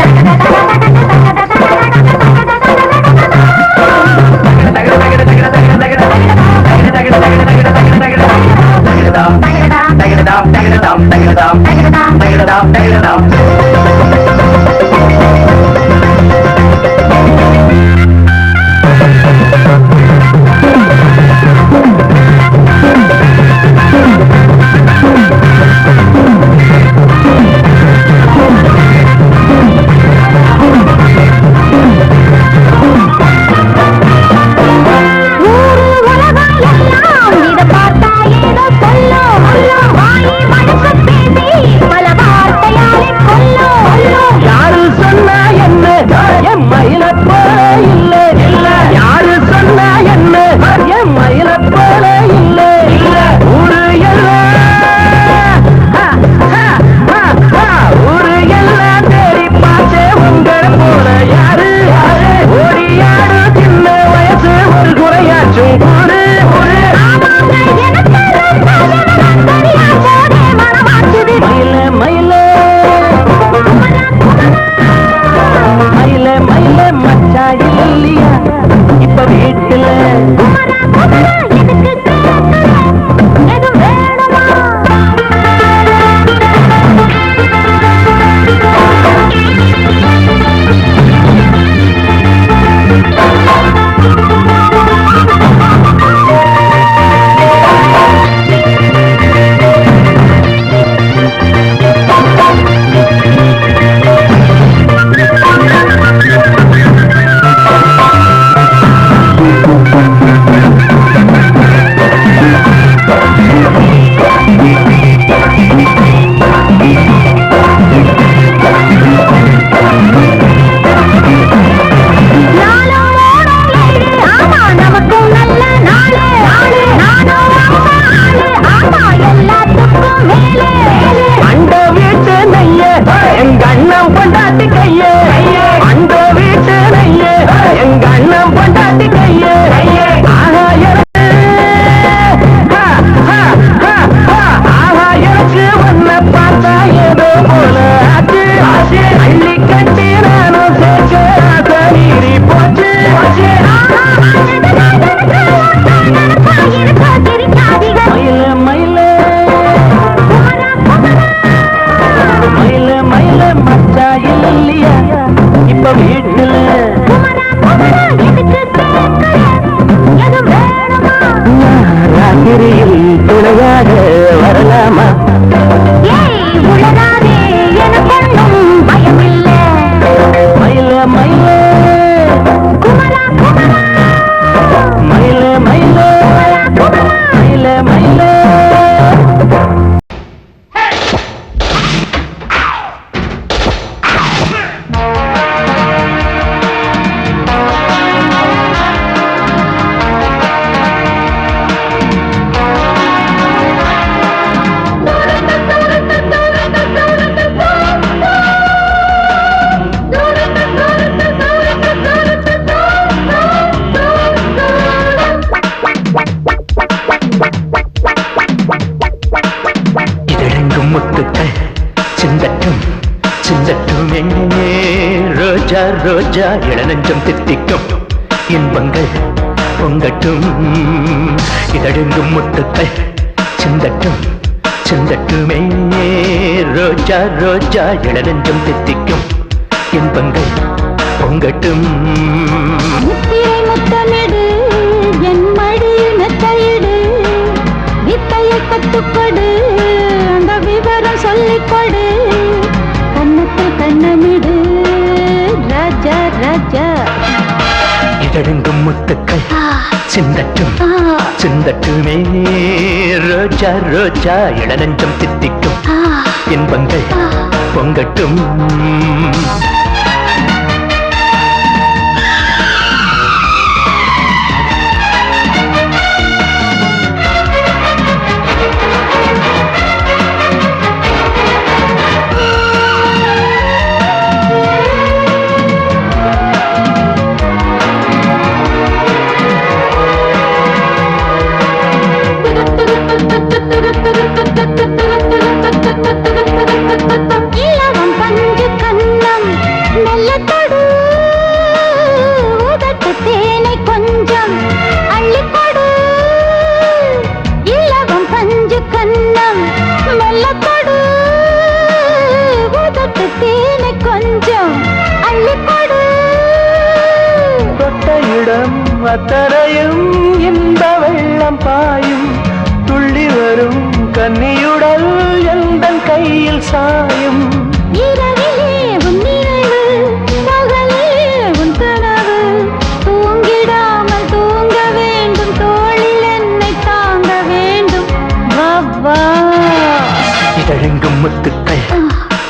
ரோஜா இளநஞ்சம் தித்திக்கும் இன்பங்கள் பொங்கட்டும் இதழெங்கும் முத்துக்கள் சிந்தட்டும் சிந்தட்டுமே ரோஜா ரோஜா இளநஞ்சம் தித்திக்கும் இன்பங்கள் பொங்கட்டும் முத்திரை முத்தமிடு என் மடியில் மெத்தையிடு வித்தையை கத்துக்கொடு அந்த விவரம் சொல்லிக்கொடு கண்ணத்தில் கண்ணமிடு ராஜா ராஜா இதழெங்கும் முத்துக்கள் சிந்தட்டும் சிந்தட்டுமே ரோஜா ரோஜா இளநஞ்சம் தித்திக்கும் இன்பங்கள் பொங்கட்டும் இலவம் பஞ்சு கண்ணம் மெல்ல தொடு உதட்டு தேனை கொஞ்சம் அள்ளிக்கொடு இலவம் பஞ்சு கண்ணம் மெல்ல தொடு உதட்டு தேனை கொஞ்சம் அள்ளிக்கொடு தொட்ட இடம் அத்தரையும் இன்ப வெள்ளம் பாயும் துள்ளி வரும் கன்னியுடல் எந்தன் கையில் சாயும் இரவிலே உன் நினைவு பகலே உன் கனவு தூங்கிடாமல் தூங்க வேண்டும் தோளில் என்னை தாங்க வேண்டும் வவ்வா இதழெங்கும் முத்துக்கள்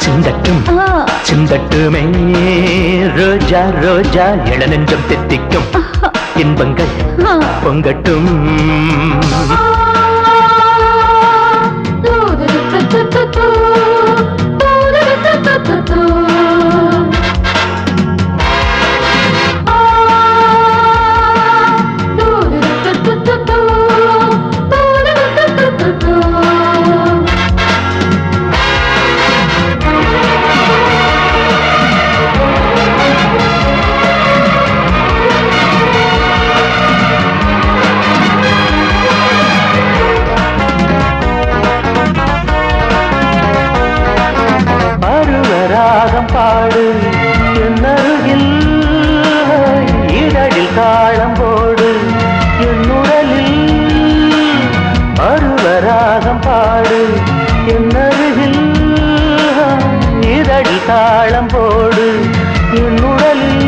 சிந்தட்டும் சிந்தட்டுமே ரோஜா ரோஜா இளநெஞ்சம் தித்திக்கும் இன்பங்கள் பொங்கட்டும் பாடு என்னருகில் இதழில் தாளம் போடு என்னுடலில் அருவராகம் பாடு என்னருகில் இதழில் தாளம் போடு என்னுடலில்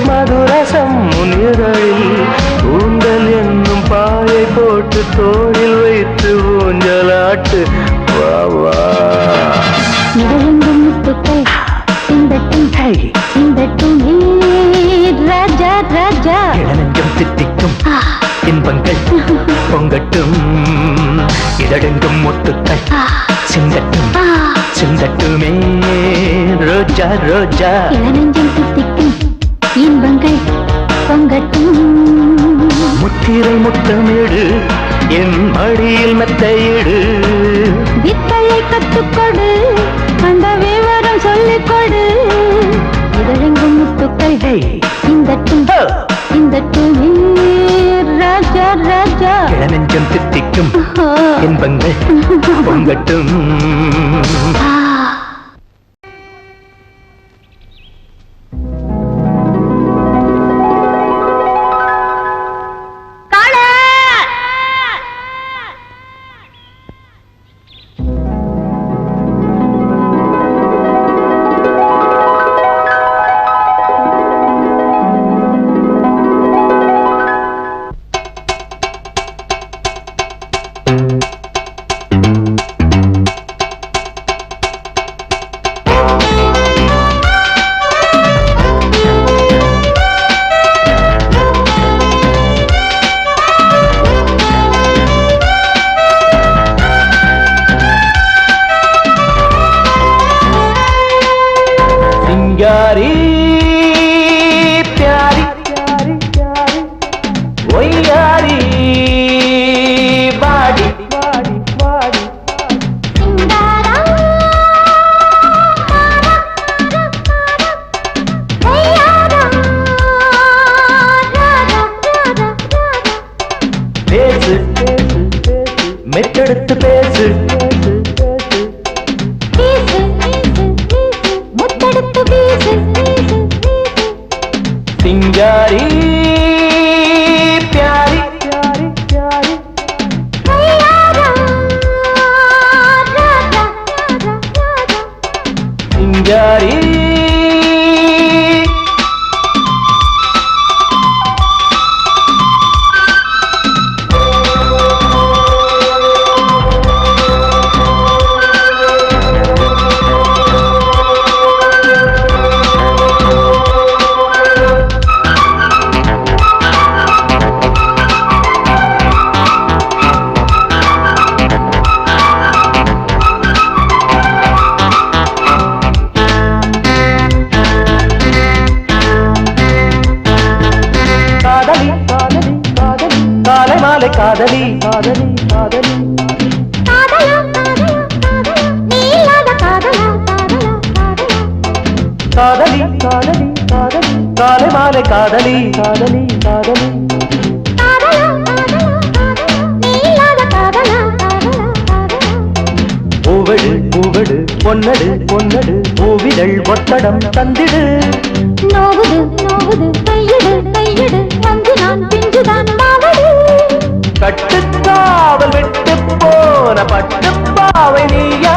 மதுரசம் முன்னிரழில் ஊந்தல் என்னும் பாயை போட்டு தோளில் வைத்து ஊஞ்சலாட்டு வாவா முத்துக்கள் சிந்தட்டும் சிந்தட்டும் ராஜா ராஜா இளநெஞ்சம் தித்திக்கும் இன்பங்கள் பொங்கட்டும் இதழெங்கும் முத்துக்கள் சிந்தட்டும் சிந்தட்டுமே ரோஜா ரோஜா இளநெஞ்சம் தித்திக்கும் இன்பங்கள் பொங்கட்டும் முத்திரை முத்தமிடு என் மடியில் மெத்தையிடு வித்தையை கற்றுக்கொடு அந்த விவரம் சொல்லிக் கொடு இதழெங்கும் முத்துக்கள் சிந்தட்டும் சிந்தட்டும் ராஜா ராஜா இளநெஞ்சம் தித்திக்கும் இன்பங்கள் பொங்கட்டும் प्यारी प्यारी वैयारी बाड़ी बाड़ी बाड़ी பேசு மெத்தெடுத்து பேசு सिंगारी प्यारी प्यारी प्यारी सिंगारी மாலை காதலி காதலி காதலி காதலா காதலா காதலா நீ இல்லாத காதலா காதலா காதலா காதலி காதலி காதலி காலை மாலை காதலி காதலி காதலி காதலா காதலா காதலா நீ இல்லாத காதலா காதலா காதலா பூவடு பூவடு பொன்னடு பொன்னடு பூவிதழ் ஒத்தடம் தந்திடு நோவுது நோவுது கையிடு கையிடு வந்து நான் பிஞ்சுதான் மாவடு கட்டுக்காவல் விட்டு போன பட்டுப்பாவை நீயா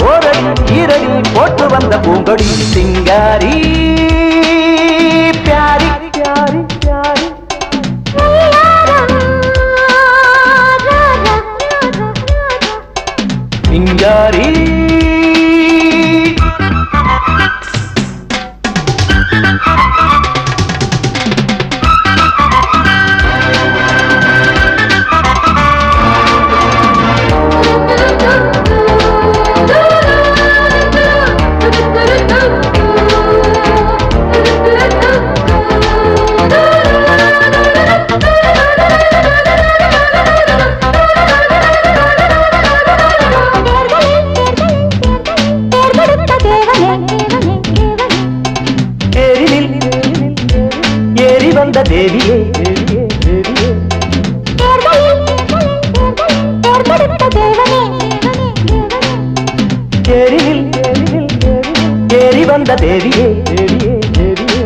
ஓரடி ஈரடி போட்டு வந்த பூங்கொடி சிங்காரி பியாரி பியாரி பியாரி சிங்காரி ஏறி வந்த தேவியே தேவியே தேவியே ஏரியில் ஏறி வந்த தேவியே தேவியே தேவியே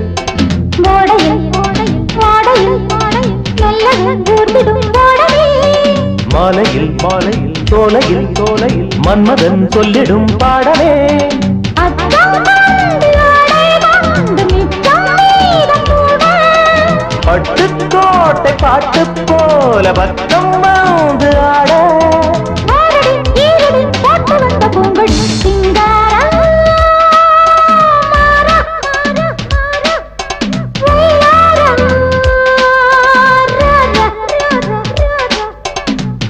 மாலையில் மாலையில் சோலையில் சோலையில் மன்மதன் சொல்லிடும் பாடலே பட்டுக்கோட்டை பாட்டு போல பக்கம் வந்து ஆட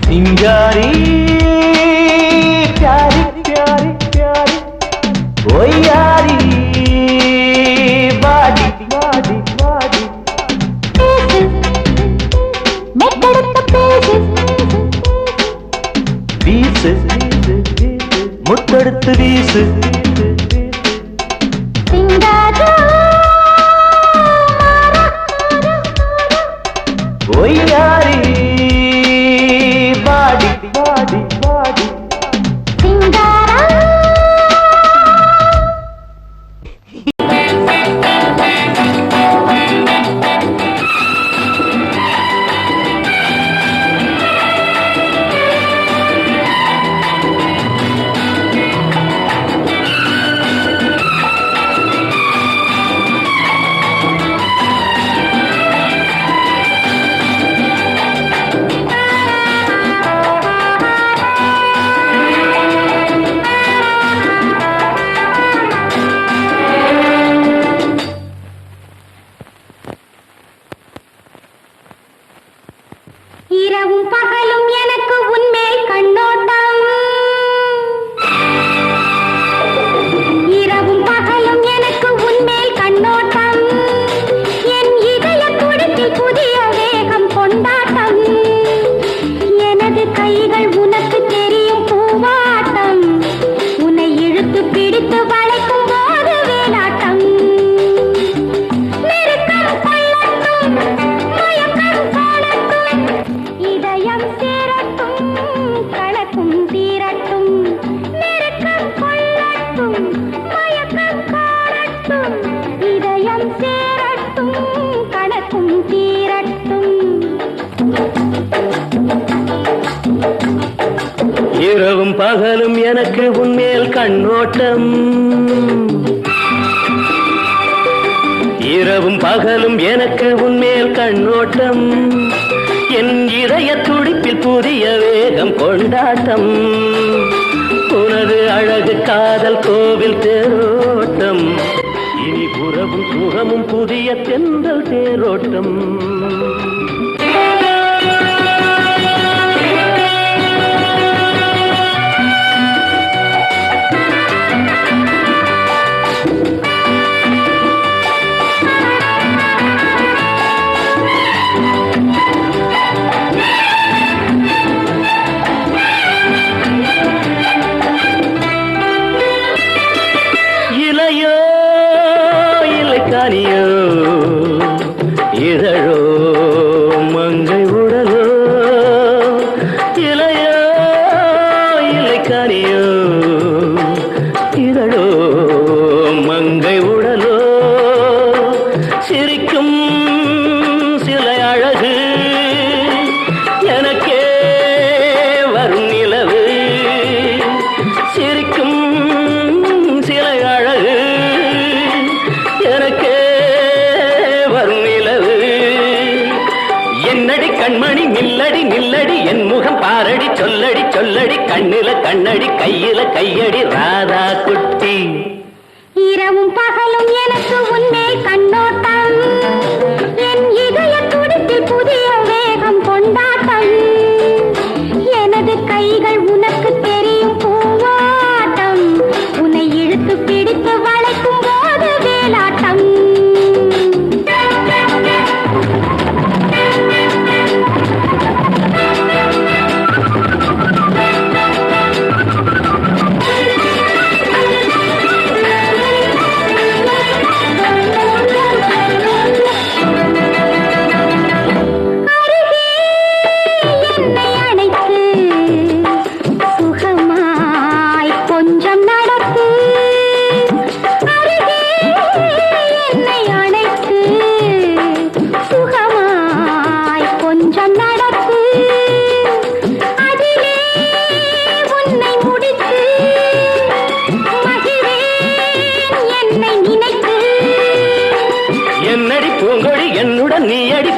சிங்காரி பியாரி பியாரி பியாரி ஒய்யாரி வாடி வாடி வாடி வீசு வீசு வீசு முத்தெடுத்து வீசு ஒய்யாரி வாடி வாடி வாடி இரவும் பகலும் எனக்கு உன்மேல் கண்ணோட்டம் இரவும் பகலும் எனக்கு உன்மேல் கண்ணோட்டம் என் இதய துடிப்பில் புதிய வேகம் கொண்டாட்டம் எனது கைகள் உனக்கு தெரியும் பூவாட்டம் உன்னை இழுத்து பிடித்து வளைக்கும் போது வேலாட்டம் நெருக்கம் கொள்ளட்டும் மயக்கம் காணட்டும் இதயம் சேரட்டும் கலக்கும் தீரட்டும் நெருக்கம் கொள்ளட்டும் மயக்கம் காணட்டும் இதயம் சேரட்டும் கலக்கும் தீரட்டும் இரவும் பகலும் எனக்கு உன்மேல் கண்ணோட்டம் இரவும் பகலும் எனக்கு உன்மேல் கண்ணோட்டம் என் இதய துடிப்பில் புதிய வேகம் கொண்டாட்டம் உனது அழகு காதல் கோவில் தேரோட்டம் இனி புறவும் சுகமும் புதிய தென்றல் தேரோட்டம் என் முகம் பாரடி சொல்லடி சொல்லடி கண்ணில கண்ணடி கையில கையடி ராதா குட்டி இரவும் பகலும் எனக்கு உன்னை கண்ணோட்டம் என் இதய துடிப்பில் புதிய வேகம் கொண்டாட்டம் எனது கைகள் உனக்கு தெரியும் பூவாட்டம் உன்னை இழுத்து பிடித்து வளைக்கும் போது வேலாட்டம்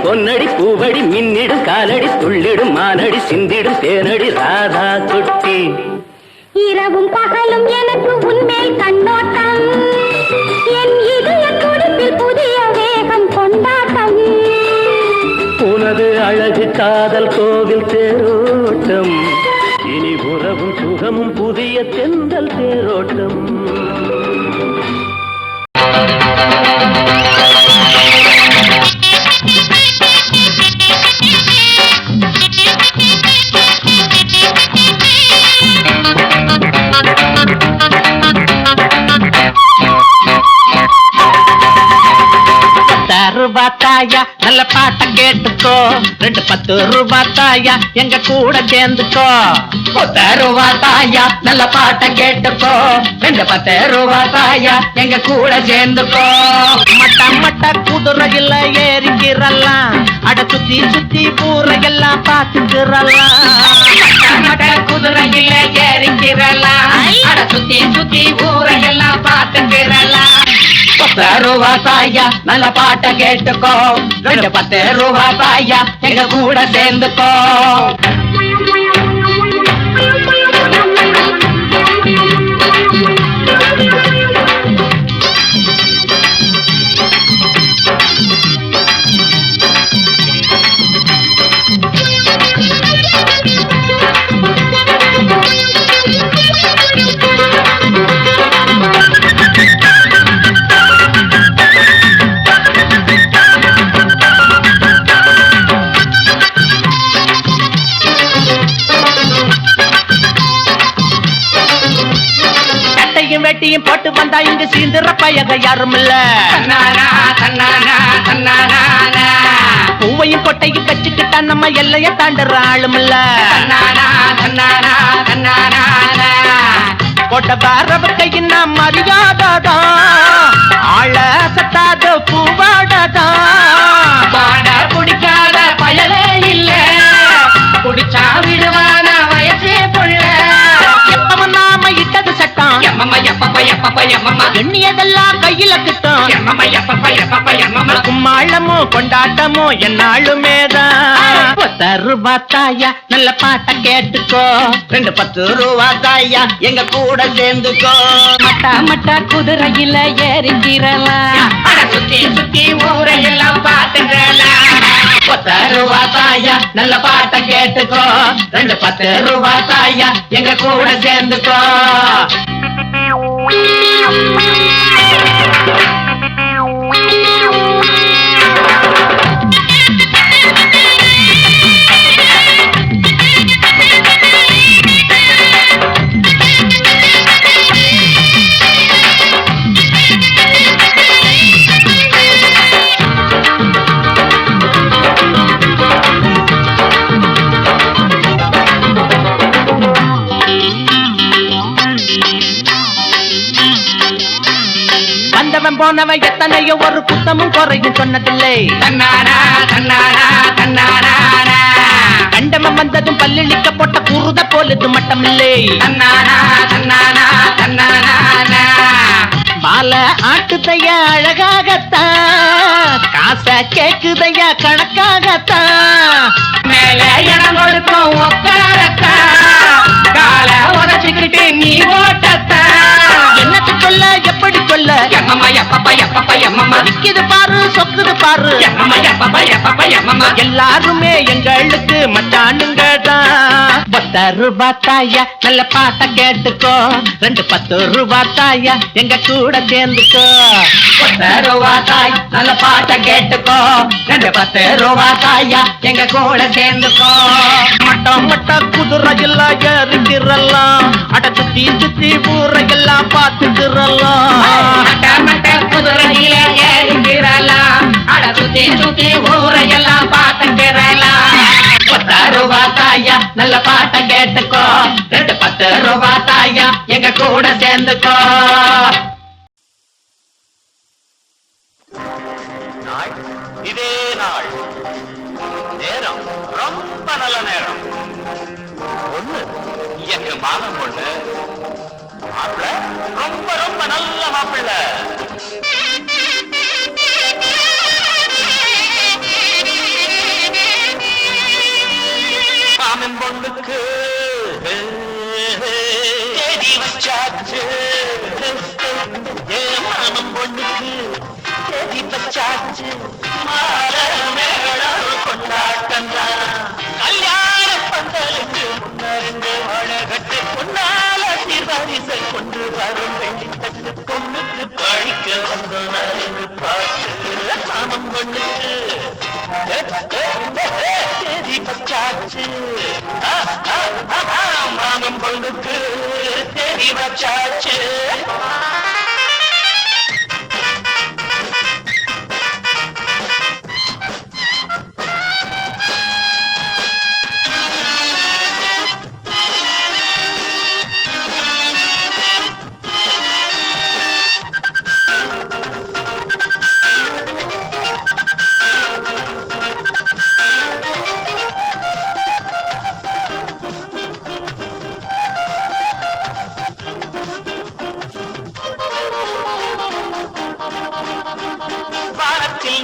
பொன்னடி பூவடி மின்னிடும் காலடி துள்ளிடும் மானடி சிந்திடும் தேனடி ராதா குட்டி இரவும் பகலும் எனக்கு உன்மேல் கண்ணோட்டம் என் இதய துடிப்பில் புதிய வேகம் கொண்டாட்டம் உனது அழகு காதல் கோவில் தேரோட்டம் இனி உறவும் சுகமும் புதிய தென்றல் தேரோட்டம் ரூபாத்தாயா நல்ல பாட்ட கேட்டுக்கோ 2 ரூபாத்தாயா எங்க கூட சேர்ந்துக்கோ 10 ரூபாத்தாயா நல்ல பாட்ட கேட்டுக்கோ 2 ரூபாத்தாயா எங்க கூட சேர்ந்துக்கோ மட்ட குதிரையில ஏறிக்கிறலாம் அட சுத்தி சுத்தி ஊரையெல்லாம் பார்த்துக்கிறலாம் மட்ட குதிரையில ஏறிக்கிறலாம் அட சுத்தி சுத்தி ஊரையெல்லாம் பார்த்துக்கிறலாம் 10 ரூபாத்தாயா நல்ல பாட்ட கேட்டுக்கோ 10 ரூபாத்தாயா எங்க கூட சேர்ந்துக்கோ வெட்டியும் போட்டு வந்தா இங்க சீந்திர பயக யாரும் இல்ல பூவையும் கொட்டையும் கச்சுக்கிட்டா நம்ம எல்லைய தாண்டுற ஆளும் இல்ல கொட்ட பாரவத்தையின் மரியாதா ஆள சத்தாத பூவாடதா பாட குடிக்காத பயலே இல்ல குடிச்சா விடுவான வயசே புள்ள எப்பவும் நாம இட்டது சட்டம் எண்ணியதெல்லாம் கையில கிட்டும் கும்மாளமும் கொண்டாட்டமும் என்னாலுமேதான் 10 ரூபாத்தாயா நல்ல பாட்ட கேட்டுக்கோ 10 ரூபாத்தாயா எங்க கூட சேர்ந்துக்கோ மட்ட குதிரையில ஏறிக்கிறலாம் சுத்தி சுத்தி ஊரையெல்லாம் பார்த்துக்கலாம் 10 ரூபாத்தாயா நல்ல பாட்ட கேட்டுக்கோ 10 ரூபாத்தாயா எங்க கூட சேர்ந்துக்கோ போனவன் எத்தனையோ ஒரு குத்தமும் குறையும் சொன்னதில்லை கண்டமம் வந்ததும் பல்லிழிக்க போட்ட குருத போலது மட்டமில்லை பால ஆட்டுதையா அழகாகத்தான், காச கேக்குதையா கணக்காகத்தான். மேல இடம் கொடுக்கும் உட்காரத்தான், கால உதச்சுக்கிட்டு நீ ஓட்டத்தான். என்னத்து சொல்ல எப்படி சொல்ல, எம்மம்மா எப்பப்பா எப்பப்பா எம்மம்மா, நிக்குது பாரு சொக்குது பாரு, எம்மம்மா எப்பப்பா எப்பப்பா எம்மம்மா. எல்லாருமே எங்களுக்கு மச்சானுங்க தான். 10 ரூபா தாயா நல்ல பாட்ட கேட்டுக்கோ, 2 10 ரூபா தாயா எங்க கூட சேர்ந்துக்கோ. 10 ரூபா தாய் நல்ல பாட்ட கேட்டுக்கோ, 2 10 ரூபா தாயா எங்க கூட சேர்ந்துக்கோ. மட்டம் மட்ட குதிரையெல்லாம் ஏறிக்கிறலாம், அட சுத்தி சுத்தி ஊரையெல்லாம் பார்த்துக்கிறலாம். மட்ட மட்ட குதிரையில ஏறிக்கிறலாம், அட சுத்தி சுத்தி ஊரையெல்லாம் பார்த்துக்கிறலாம். 10 ரூபா தாயா நல்ல பாட்ட கேட்டுக்கோ, 2 10 ரூபா தாயா எங்க கூட சேர்ந்துக்கோ. இதே நாள் நேரம் ரொம்ப நல்ல நேரம். ஒண்ணு எங்க மாமன் பொண்ணு, மாப்பிள்ள ரொம்ப ரொம்ப நல்ல மாப்பிள்ள. மாமன் பொண்ணுக்கு தேதி வச்சாச்சு, மாமன் பொண்ணுக்கு தேதி வச்சாச்சு. மாற மேடம் கொண்டாட்டம் தான், கல்யாண பந்தலுக்கு முன்னறிந்து வழகட்டு பொன்னால சீர்வரிசை கொண்டு வரும் வெள்ளித்தட்டு. பொண்ணுக்கு பழிக்க வந்து நறிந்து பார்த்து மாமன் பொண்ணுக்கு தேதி வச்சாச்சு. மாமன் பொண்ணுக்கு தேதி வச்சாச்சு.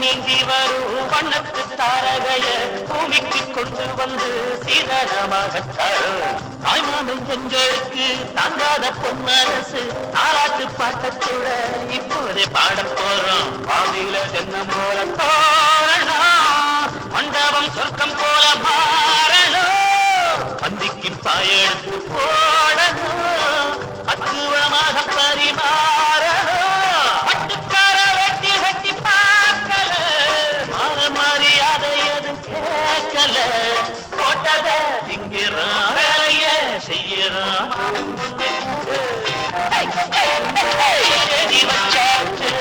நீங்கி வரும் வண்ணத்து தாரகைய பூமிக்கு கொண்டு வந்து சீதனமாக தாய்மாமன் எங்களுக்கு தாங்காத பொன்னரசு தாராட்டு பாட்டத்தோட இப்போதே பாடப் போறோம். பாதியில தென்னம் போல தோரணம், மண்டபம் சொர்க்கம் போல மாறணும். பந்திக்கு பாயெடுத்து போடணும், அத்துவமாக பரிமாறணும். போட்டத திங்கிறான், வேலைய செய்யறான். தேதி வச்சாச்சு.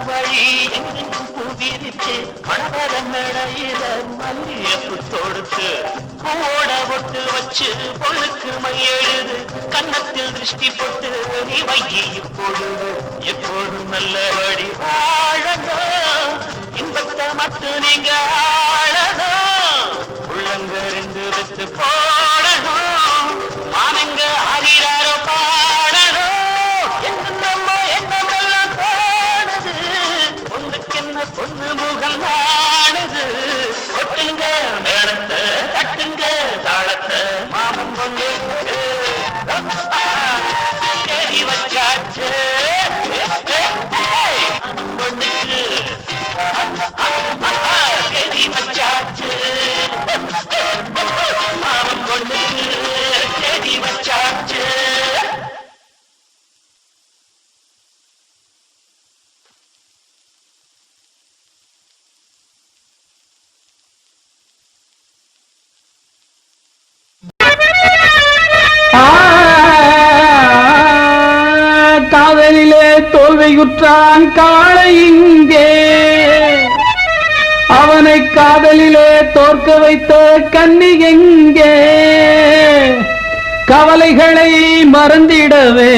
வழி எங்கெங்கும் பூவிரிச்சு மணவர மேடையில மல்லியப்பு தொடுத்து பூவோட ஒட்டு வச்சு பொண்ணுக்கு மையெழுது கன்னத்தில் திருஷ்டி போட்டு நீ வைகி இப்பொழுது எப்போதும் நல்லபடி வாழணும். இன்பத்தை மட்டும் நீங்க ஆளணும். உள்ளங்க 2 வெத்து போடணும். மானங்க ஆகிறாரோ பாடணும். என்னெல்லாம் தோணுது, பொண்ணுக்கென்ன பொண்ணு முகம் நாடுது. கொட்டுங்க மேளத்தை, தட்டுங்க தாளத்தை, மாமன் பொண்ணு தேடி வச்சாச்சு. பொண்ணுக்கு தேடி வச்சாச்சு. மாமன் தோல்வியுற்றான் காளை இங்கே, அவனை காதலிலே தோற்க வைத்த கன்னி எங்கே, கவலைகளை மறந்திடவே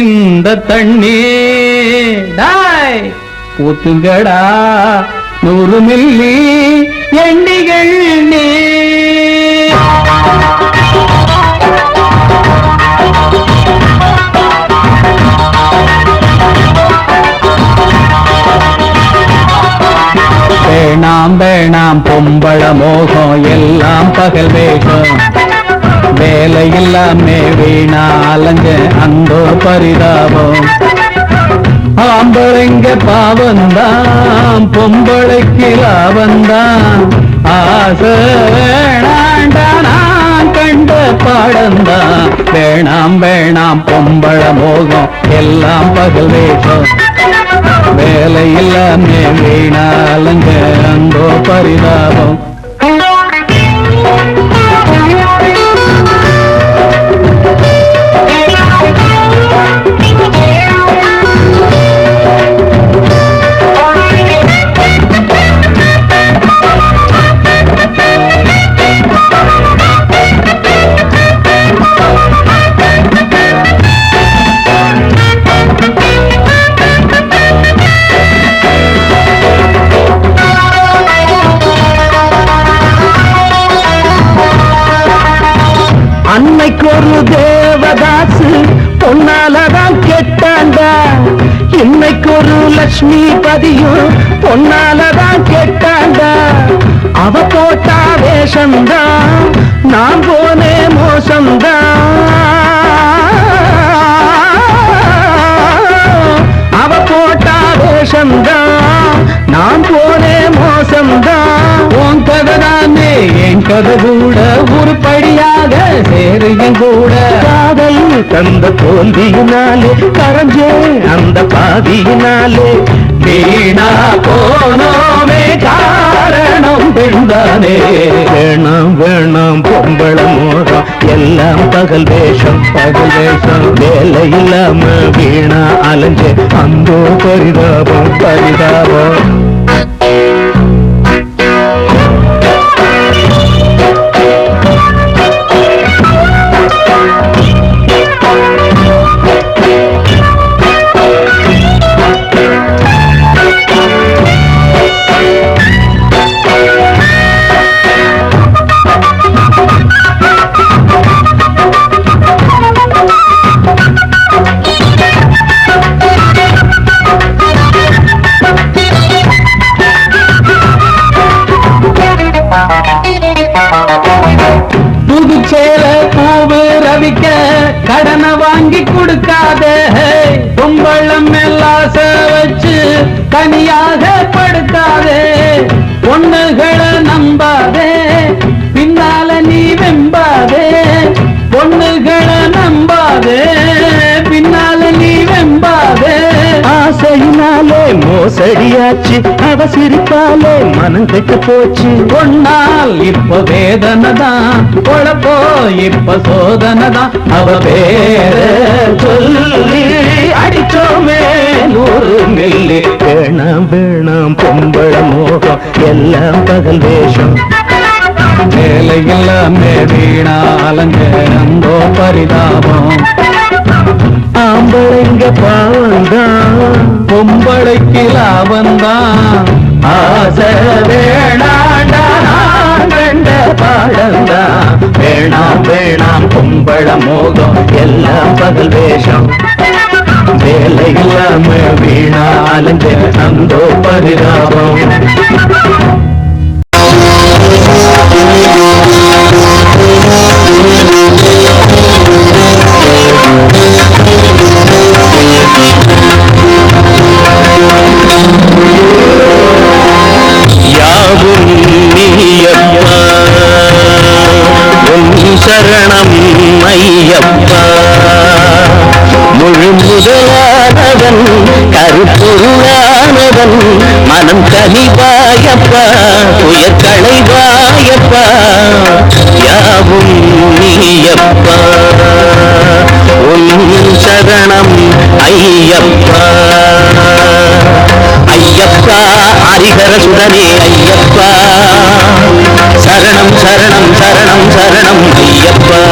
இந்த தண்ணீர் ஊத்துங்கடா 100 மில்லி எண்ணிகள் நீ. வேணாம் வேணாம் பொம்பள மோகம் எல்லாம் பகல் வேகம், வேலை இல்லாமே வீணா அலைஞ்ச அந்த பரிதாபம். ஆம்பளைங்க பாவந்தான் பொம்பளைக்கு லாபந்தான், ஆசை வேணாண்டா நான் கண்ட பாடந்தான். வேணாம் வேணாம் பொம்பள மோகம் எல்லாம் பகல் வேகம், வேலை இல்லாமே வீணா அலைஞ்ச அந்த பரிதாபம். அன்னைக்கு ஒரு தேவதாசு பொன்னாலதான் கெட்டாண்டா, இன்னைக்கு ஒரு லட்சுமி பதியும் பொன்னாலதான் கெட்டாண்டா. அவ போட்டா வேஷம்தான் நான் போனே மோசம்தான், அவ போட்டா வேஷம்தான் நான் போனே மோசம்தான். உன் கதை தானே என் கதை கூட உருப்படியாக சேருங்க கூட, காதல் தந்த தோல்வியினாலே கரைஞ்சே அந்த பாதியினாலே வீணா போனோமே காரணம் பெண்தானே. வேணாம் வேணாம் பொம்பள மோகம் எல்லாம் பகல் வேஷம், பகல் வேஷம் வேலை இல்லாம வீணா அலைஞ்சே அந்த பரிதாபம் பரிதாபம். புதுச்சேல பூவு ரவிக்க கடனை வாங்கி கொடுக்காதே, பொம்பளம் மேலாச வச்சு தனியாக படுக்காதே. பொண்ணுகளை நம்பாதே பின்னால நீ வெம்பாதே, பொண்ணுகளை நம்பாதே பின்னால நீ வெம்பாதே. ஆசையினாலே மோசடியாச்சு அவ சிரிப்பாலே மனம் கெட்டு போச்சு, பொன்னால் இப்ப வேதனைதான் பொழப்போ இப்ப சோதனைதான். அவ பேர சொல்லி அடிச்சோமே 100 மில்லி. வேணாம் வேணாம் பொம்பள மோகம் எல்லாம் பகல் வேஷம், வேலை எல்லாமே வீணா அலைஞ்ச அந்த பரிதாபம். ஆம்பளைங்க பாவந்தான் பொம்பளைக்கு லாபந்தான், ஆசை வேணாண்டா நான் கண்ட பாடந்தான். வேணாம் வேணாம் பொம்பள மோகம் எல்லாம் பகல் வேஷம், வேலை இல்லாம வீணா அலைஞ்ச அந்த பரிதாபம். சரணம் ஐயப்பா, முழு முதலானவன் கருப்பொருளானவன் மனம் கனிவாயப்பா உயர் களைவாயப்பா, யாவும் நீயப்பா. உன் சரணம் ஐயப்பா ஐயப்பா ஹரிஹர சுதனே ஐயப்பா சரணம் சரணம் சரணம் சரணம் ஐயப்பா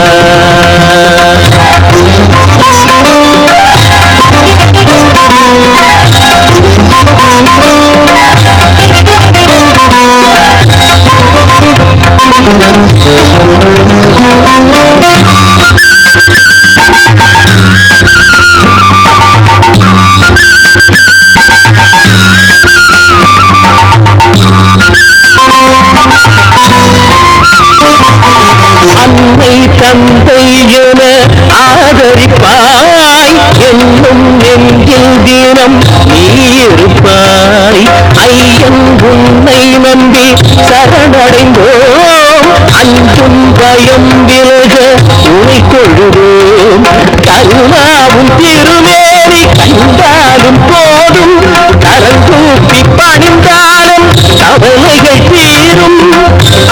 அன்னை தந்தை என ஆதரிப்பாய் என்னும் நெஞ்சில் தினம் நீ இருப்பாய் ஐயன் உன்னை நம்பி சரணடைந்தோம் அஞ்சும் பயம் விலக உனை கொள்ளுவோம் கருணாவும் திருமேனி கண்டாலும் போதும் கரந்தூக்கி பணிந்தாலும் கவலைகள் தீரும்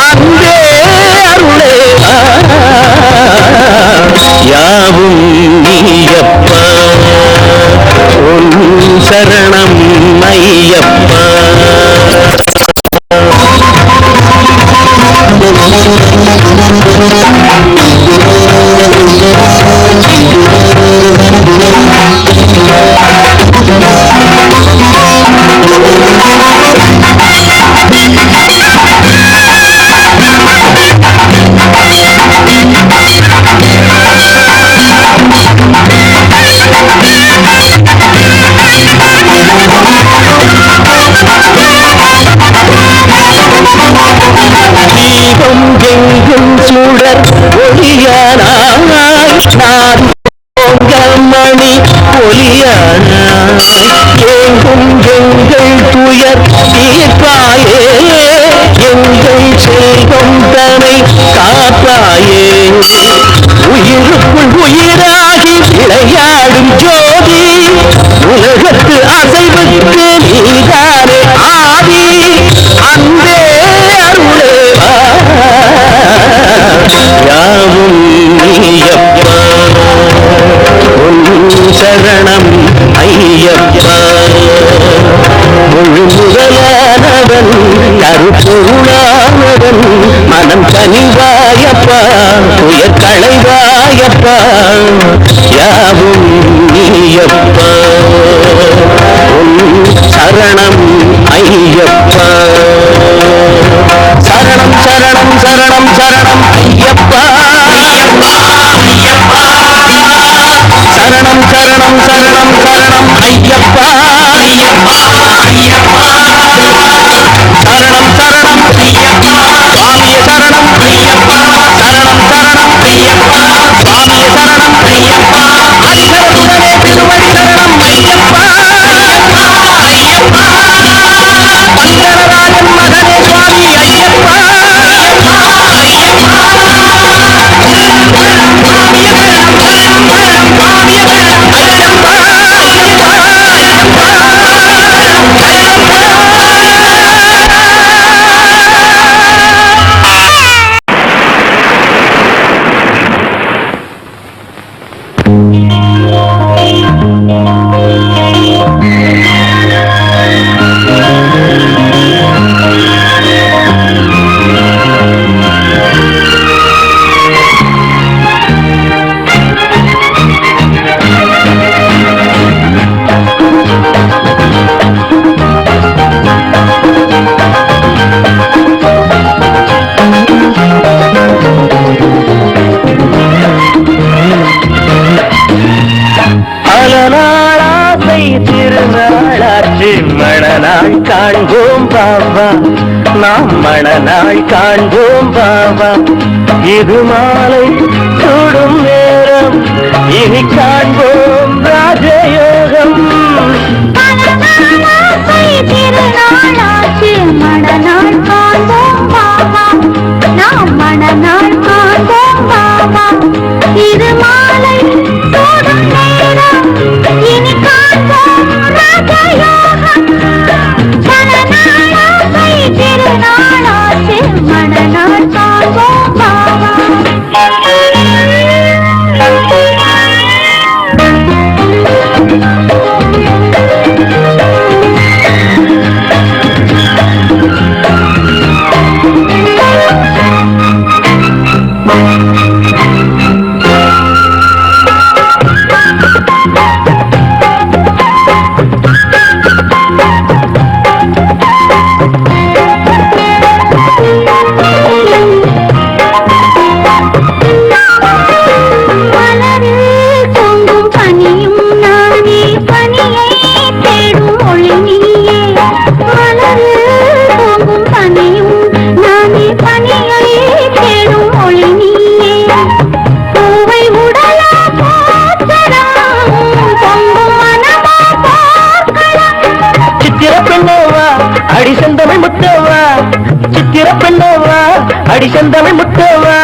அன்பே அருளே யாவும் நீயப்பா உன் சரணம் ஐயப்பா தீபம் எங்கும் சுடர் ஒளியானாய் நான் மணி ஒளியானாய் எங்கும் எங்கள் துயர் தீர்ப்பாயே எங்கள் செல்வம் தனை காப்பாயே உயிருக்குள் உயிராகி விளையாடும் ஜோதி உலகத்து அசைவுக்கு நீதானே ஆதி அன்பே அருளே யாவும் நீயப்பா உன் சரணம் ஐயப்பா முழு முதலானவன் கருப்பொருளானவன் மனம் கனிவாயப்பா உயர் களைவாயப்பா யாவும் நீயப்பா உன் சரணம் ஐயப்பா சரணம் சரணம் சரணம் சரணம் ஐயப்பா சரணம் சரணம் சரணம் சரணம் ஐயப்பா சரணம் சரணம் சுவாமிய சரணம் சரணம் சரணம் சுவாமிய சரணம் ஹரிஹரசுதனே திருவடி சரணம் ஐயப்பா பங்கரராஜன் மகனே சுவாமி ஐயப்பா மணநாள் காண்போம் பாவா நாம் மணநாள் காண்போம் பாவா இது மாலை சூடும் நேரம் இனி காண்போம் ராஜயோகம் திருநாளாச்சு மணநாள் காண்போம் பாவா நாம் மணநாள் காண்போம் பாவா இது மாலை சூடும் நேரம் இனி காண்போம் ராஜயோகம் மணநாளாசை திருநாளாச்சு மணநாள் காண்போம் பாவா அடி செந்தமிழ் முத்தவா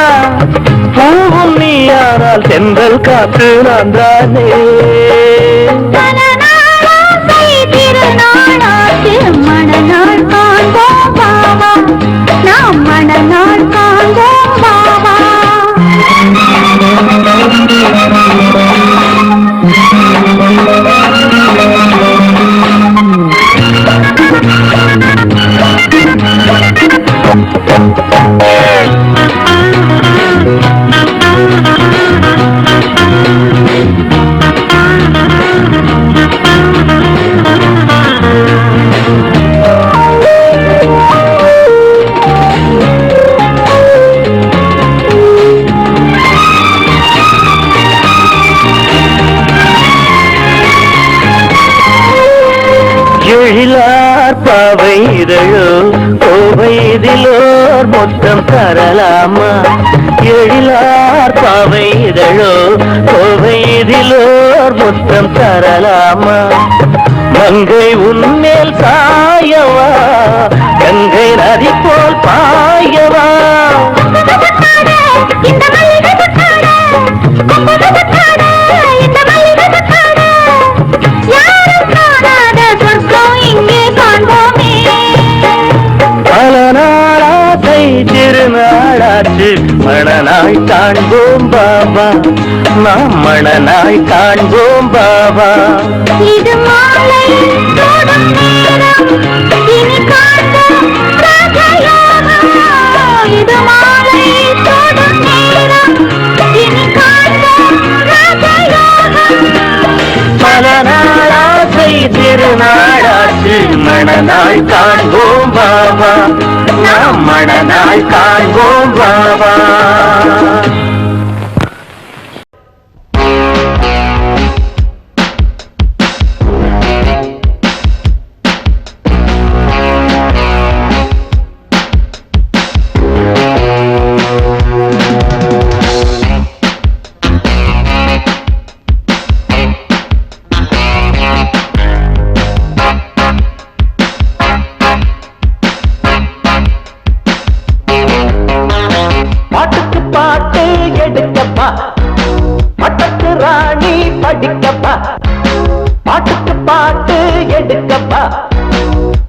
பூவும் நீயானால் செந்தல் காத்து நான் தானே திருநாளாச்சு மணநாள் காண்போம் பாவா நாம் மணநாள் காண்போம் பாவா எழிலார் பாவை இதழோ கோவை இதிலோர் மொத்தம் தரலாமா எழிலார் பாவை இதழோ கோவை இதிலோர் மொத்தம் தரலாமா மங்கை உன்மேல் சாயவா கங்கை நதி போல் பாயவா பல நாளாசை திருநாளாச்சு மணநாள் காண்போம் பாபா நாம் மணநாள் காண்போம் பாபா இது மாலை தோடும் நேரம் இனி காண்போம் ராஜயோகம் இது மாலை தோடும் நேரம் இனி காண்போம் ராஜயோகம் பல நாளாசை திருநாளாச்சு மணநாள் காண்போம் பாபா நாம் மணநாள் காண்போம் பாபா பாட்டுக்கு பாட்டு எடுக்கப்பா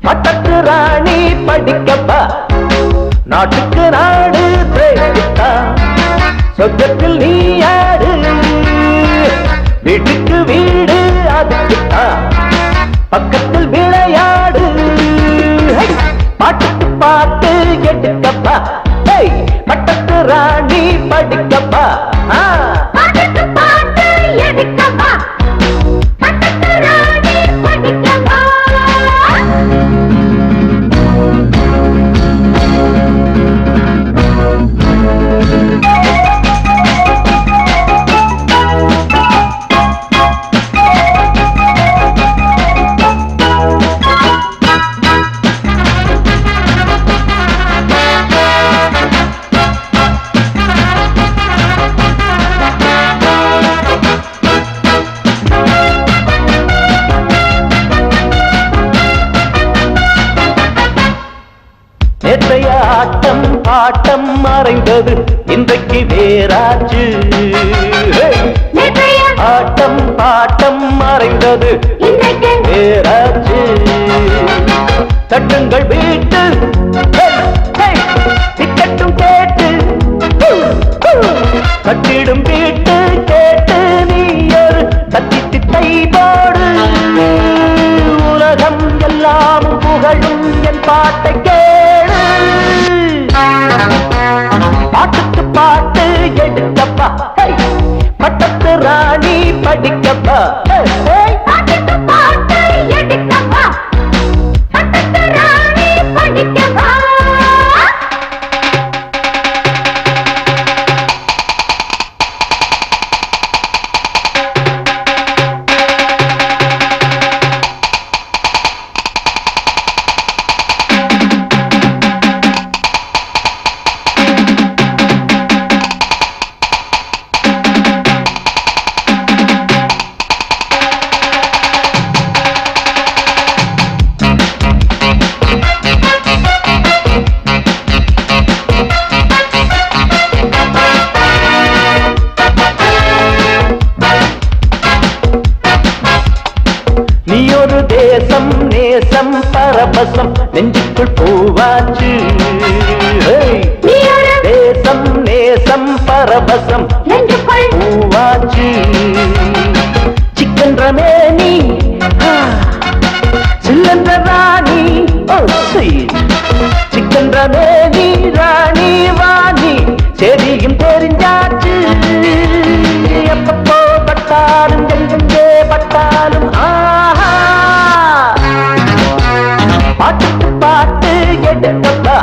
பட்டத்து ராணி படிக்கப்பா நாட்டுக்கு நாடு பிரேக்கிட்டா சொர்க்கத்தில் நீ யாரு வீட்டுக்கு வீடு அதுக்குத்தா பக்கத்தில் விளையாடு பாட்டுக்கு பாட்டு எடுக்கப்பா பட்டத்து ராணி படிக்கப்பா பாட்டுக்கு பாட்டு எடுக்கப்பா பட்டத்து ராணி படிக்கப்பா நேற்றைய ஆட்டம் பாட்டம் மறைந்தது இன்றைக்கு வேறாச்சு ஆட்டம் பாட்டம் மறைந்தது இன்றைக்கு வேறாச்சு தட்டுங்கள் வீட்டு டிக்கெட்டும் கேட்டு கட்டிடும் வீட்டு கேட்டு நீ ஒரு கத்தித்தை போடு உலகம் எல்லாம் புகழும் என் பாட்டை கேளு பாட்டுக்கு பாட்டு எடுக்கப்பா பட்டத்து ராணி படிக்கப்பா பாட்டுக்கு பாட்டு எடுக்கப்பா பட்டத்து ராணி படிக்கப்பா பரவசம் நெஞ்சுக்குள் பூவாச்சு தேசம் நேசம் பரவசம் நெஞ்சுக்குள் பூவாச்சு சிக்கன் ரமேனி சில்லன்ற ராணி சிக்கன் ரமேனி ராணி வாணி செடியும் தெரிஞ்சாச்சு எப்பப்போ பட்டாலும் எங்கெங்கே பட்டாலும் ஆஹா பாட்டுக்கு பாட்டு எடுக்கப்பா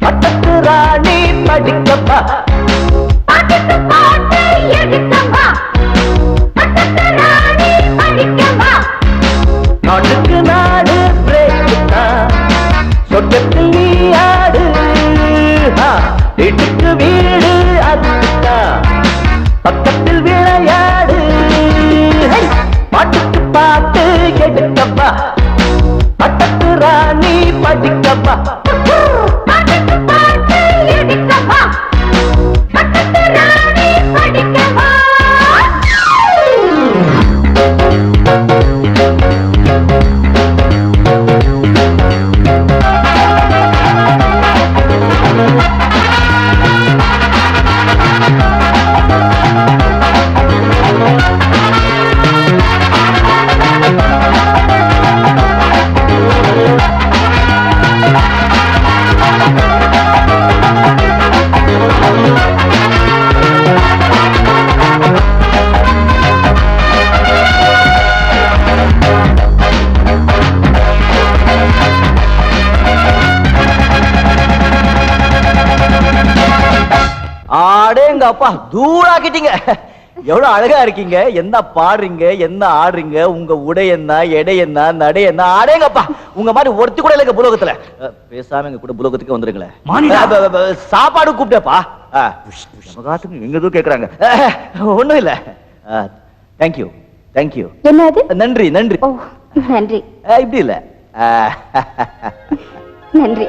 பட்டத்து ராணி படிக்கப்பா பாட்டுக்கு பாட்டு எடுக்கப்பா பட்டத்து ராணி படிக்கப்பா நாட்டுக்கு நாடு பிரேக் தான் சொர்க்கத்தில் நீ ஆடு வீட்டுக்கு வீடு அதுதான் பக்கத்தில் விளையாடு பாட்டுக்கு பாட்டு எடுக்கப்பா பட்டத்து ராணி படிக்கப்பா பாட்டுக்கு பாட்டு எடுக்கப்பா பட்டத்து ராணி படிக்கப்பா ஆடேங்கப்பா தூளாக்கிட்டீங்க எவ்வளவு அழகா இருக்கீங்க என்ன பாடுறீங்க என்ன ஆடுறீங்க உங்க உடை என்ன எடை என்ன நடை என்ன ஆடேங்கப்பா உங்க மாதிரி ஒருத்தி கூட இல்ல புலோகத்துல பேசாம எங்க கூட புலோகத்துக்கு வந்துருங்களேன் சாப்பாடு கூப்பிட்டப்பா எங்க எதுவும் கேக்குறாங்க ஒண்ணும் இல்ல தேங்க்யூ தேங்க்யூ என்னது நன்றி நன்றி ஓ நன்றி இப்படி இல்ல நன்றி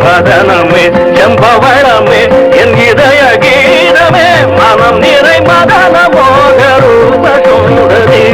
மதனமே செம்பவளமே என் இதய கீதமே மனம் நிறை மதன மோக ரூப சுந்தரி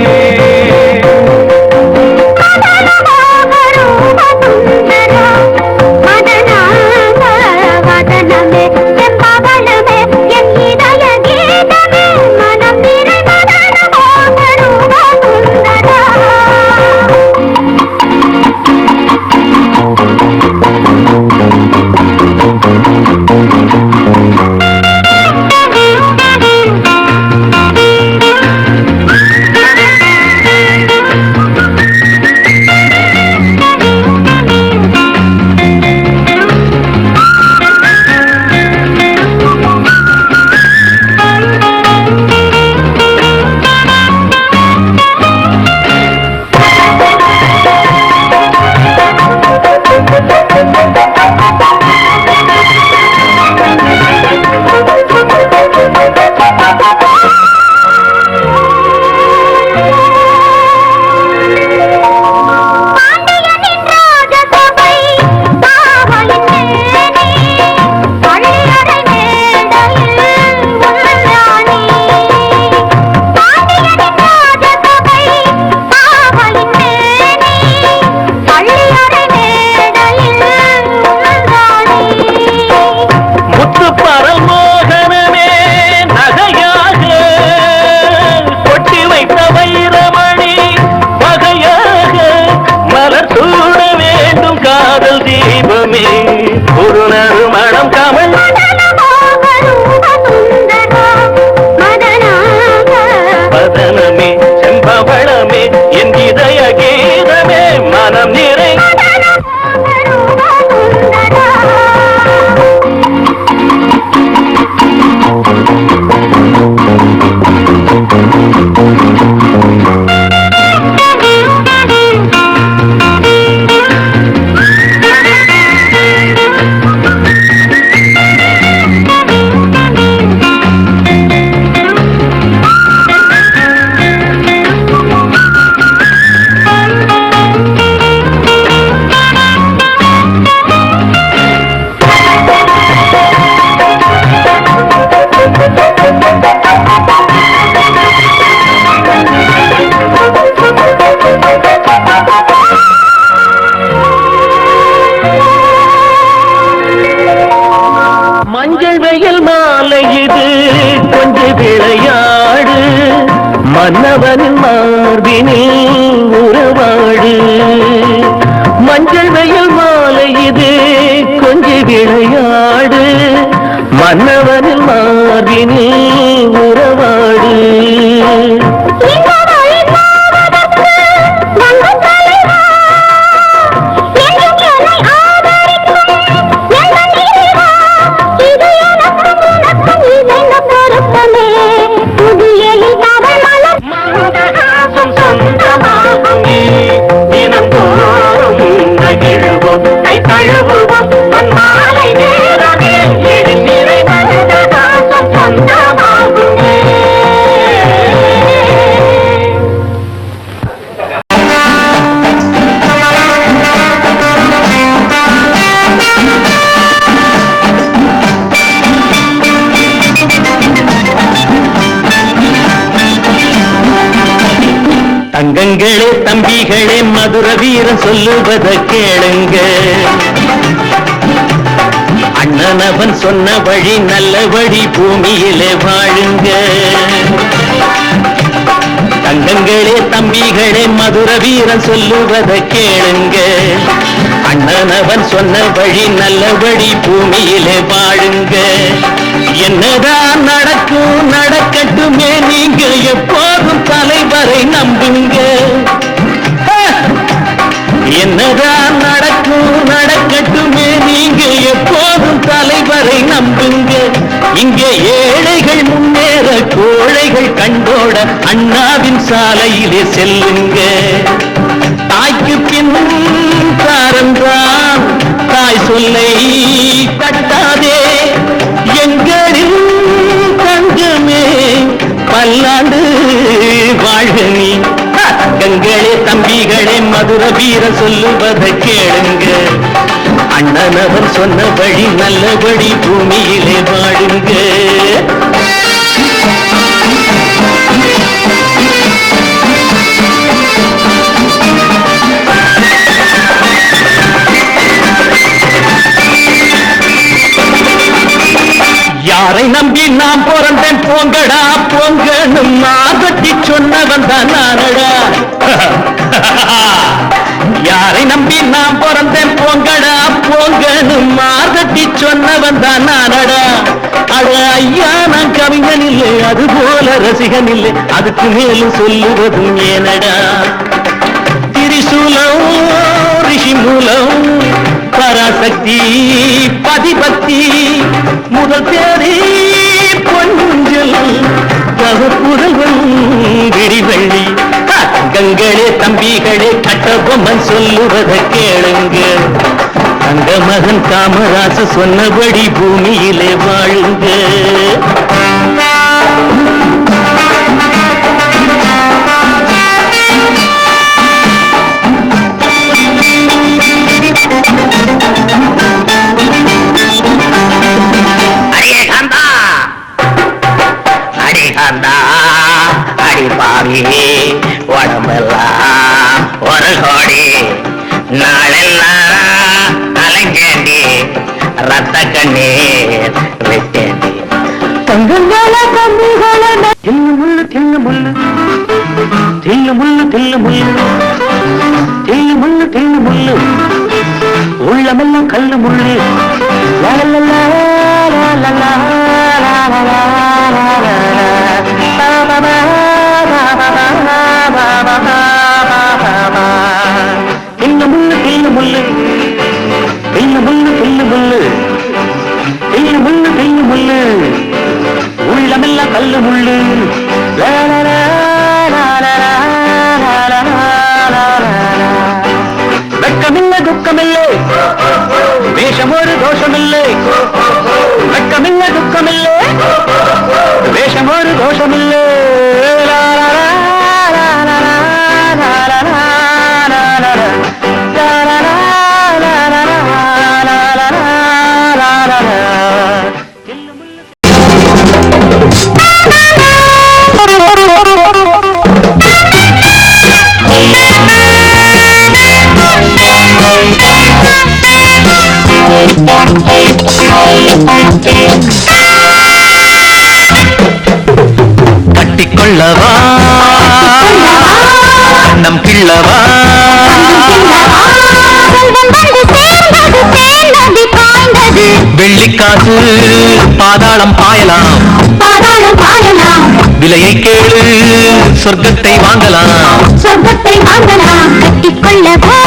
ஒரு நறுமணம் கமல் பதனமே செம்பவளமே என் இதய கீதமே மனம் நிறை மஞ்சள் வெயில் மாலை இது கொஞ்சம் விளையாடு மன்னவனின் மார்பினில் உறவாடு மஞ்சள் வெயில் மாலை இது கொஞ்சம் விளையாடு மன்னவனின் மார்பினில் உறவாடு தங்கங்களே தம்பிகளே மதுர வீரன் சொல்லுவத கேளுங்க அண்ணன் அவன் சொன்ன வழி நல்ல வழி பூமியிலே வாழுங்க. தங்கங்களே தம்பிகளே மதுர வீரன் சொல்லுவதை கேளுங்க. அண்ணன் அவன் சொன்ன வழி நல்ல வழி பூமியிலே வாழுங்க. என்னதான் நடக்கும் நடக்கட்டுமே, நீங்க எப்போதும் தலைவரை நம்புங்க. என்னதான் நடக்கும் நடக்கட்டுமே, நீங்க எப்போதும் தலைவரை நம்புங்க. இங்கே ஏழைகள் முன்னேற கோழைகள் கண்டோட அண்ணாவின் சாலையிலே செல்லுங்க. தாய்க்கு பின் தாரந்தான் தாய் சொல்லை தட்டாதே, எங்களின் தங்கமே பல்லாண்டு வாழ்க நீ. கங்களே தம்பிகளே மதுர வீர சொல்லுவதை கேளுங்க. அண்ணனவன் சொன்ன வழி நல்லபடி பூமியிலே வாழுங்க. யாரை நம்பி நாம் பிறந்தேன் போங்கடா போங்கணும் மாதட்டி சொன்னவன் தான் நானடா. யாரை நம்பி நாம் பிறந்தேன் போங்கடா போங்கணும் மாதட்டி சொன்னவன் தான் நானடா. அட ஐயா நான் கவிஞன் இல்லை, அது போல ரசிகன் இல்லை, அதுக்கு மேலும் சொல்லுவதும் ஏனடா. திரிசூலம் ரிஷி மூலம் பராசக்தி பதிபக்தி முதல் தேதி பொன்னுஞ்சல் புதல்வன் விடிவள்ளி. கங்களே தம்பிகளே கட்டபொம்மன் சொல்லுவதை கேளுங்க. தங்க மகன் காமராசு சொன்னபடி பூமியிலே வாழுங்க. அடி பாவி உடம்பெல்லாம் ஒரு கோடி நாளெல்லாம் அலைஞ்சேண்டி ரத்த கண்ணீர் வெட்டேண்டி. தங்கங்கள தம்பிகள தில்லு முள்ளு தில்லு முள்ளு தில்லு முள்ளு தில்லு முள்ளு தில்லு முள்ளு தில்லு முள்ளு உள்ளமெல்லாம் கல்லு முள்ளு. தில்லு முள்ளு தில்லு முள்ளு தில்லு முள்ளு தில்லு முள்ளு தில்லு முள்ளு தில்லு முள்ளு உள்ளமெல்லாம் கல்லு முள்ளு. வெட்கமில்லை துக்கமில்லை வேஷம் ஒரு தோஷமில்லை. வெட்கமில்லை துக்கமில்லை வேஷம் ஒரு தோஷமில்லை. கட்டிக்கொள்ளவா நம் கிள்ளவா வெள்ளிக்காசு பாதாளம் பாயலாம் விலையை கேளு சொர்க்கத்தை வாங்கலாம் கட்டிக்கொள்ளவா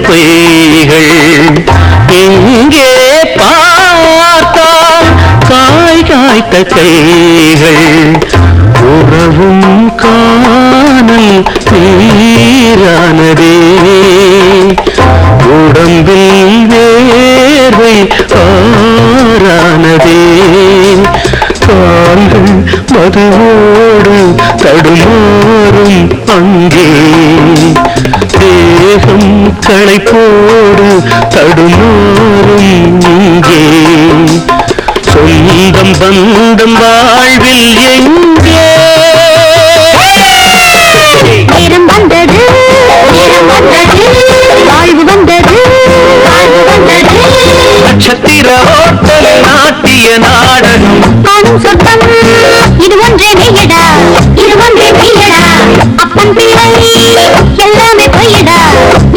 பொய்கள் எங்கே பார்த்தால் காய் காய்த்த கைகள் உறவும் காணல் நீரானதே உடம்பில் வேர்வை ஆறானதே கால்கள் மதுவோடு தடுமாறும் அங்கே தேகம் களைப்போடு தடுமாறும் இங்கே சொந்தம் பந்தம் வாழ்வில் எங்கே நேரம் வந்தது வாழ்வு வந்தது நட்சத்திர ஓட்டல் நாட்டிய நாடகம் காணும் சொற்பம் இது ஒன்றே மெய்யடா இது ஒன்றே மெய்யடா அப்பன் பிள்ளை எல்லாமே பொய்யடா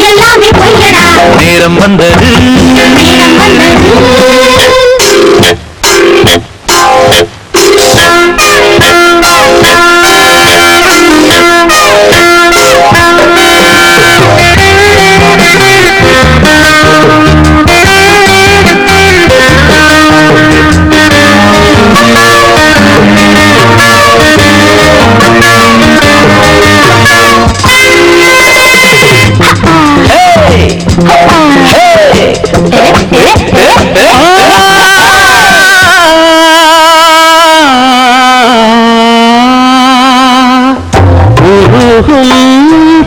எல்லாமே பொய்யடா நேரம் வந்தது நேரம் வந்தது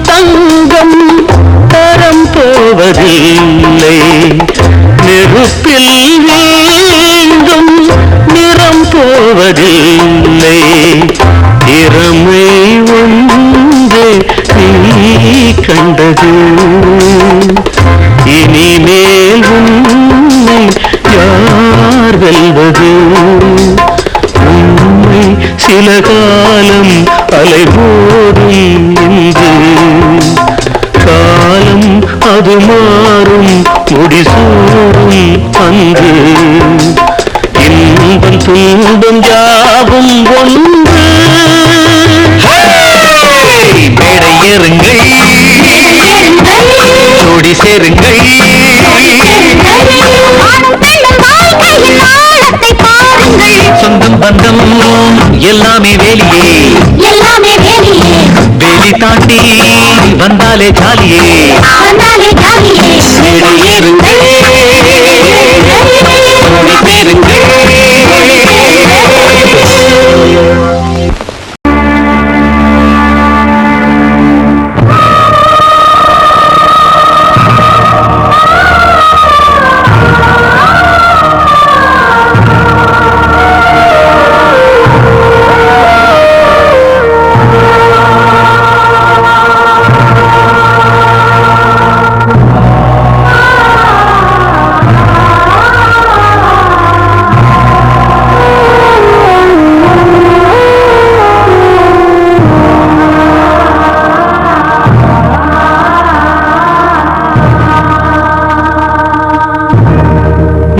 தங்கம் தரம் போவதில்லை நெருப்பில் வீண்டும் நிறம் போவதில்லை திறமை ஒன்று நீ கண்டது இனிமேல் உன்னை யார் வெல்வது உண்மை சில காலம் அலைபோடும் என்று காலம் அது மாறும் முடிசூடும் அன்று இன்பம் துன்பம் யாவும் ஒன்று மேடை ஏறுங்கள் ஜோடி சேருங்கள் சொந்தம் பந்தம் எல்லாமே வேலியே எல்லாமே வேலியே வேலி தாண்டி வந்தாலே ஜாலியே வந்தாலே ஜாலியே மேடை ஏறுங்கள் ஜோடி சேருங்கள்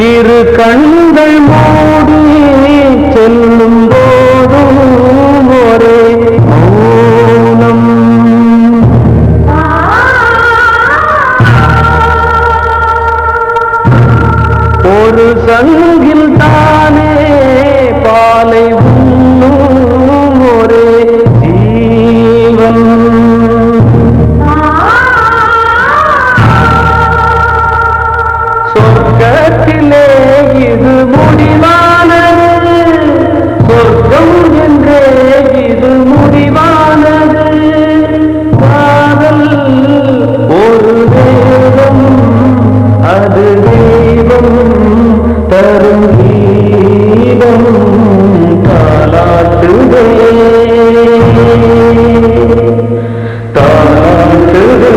இரு கண்கள் மூடி செல்லும் போதும் ஒரே மௌனம் ஒரு சங்கில் தானே பாலை உண்ணும் ஒரே ஜீவன் சொர்க்கத்திலே இது முடிவானது சொர்க்கம் என்றே இது முடிவானது காதல் ஒரு தெய்வம் அது தெய்வம் தரும் கீதம் தாலாட்டுதே தாலாட்டுதே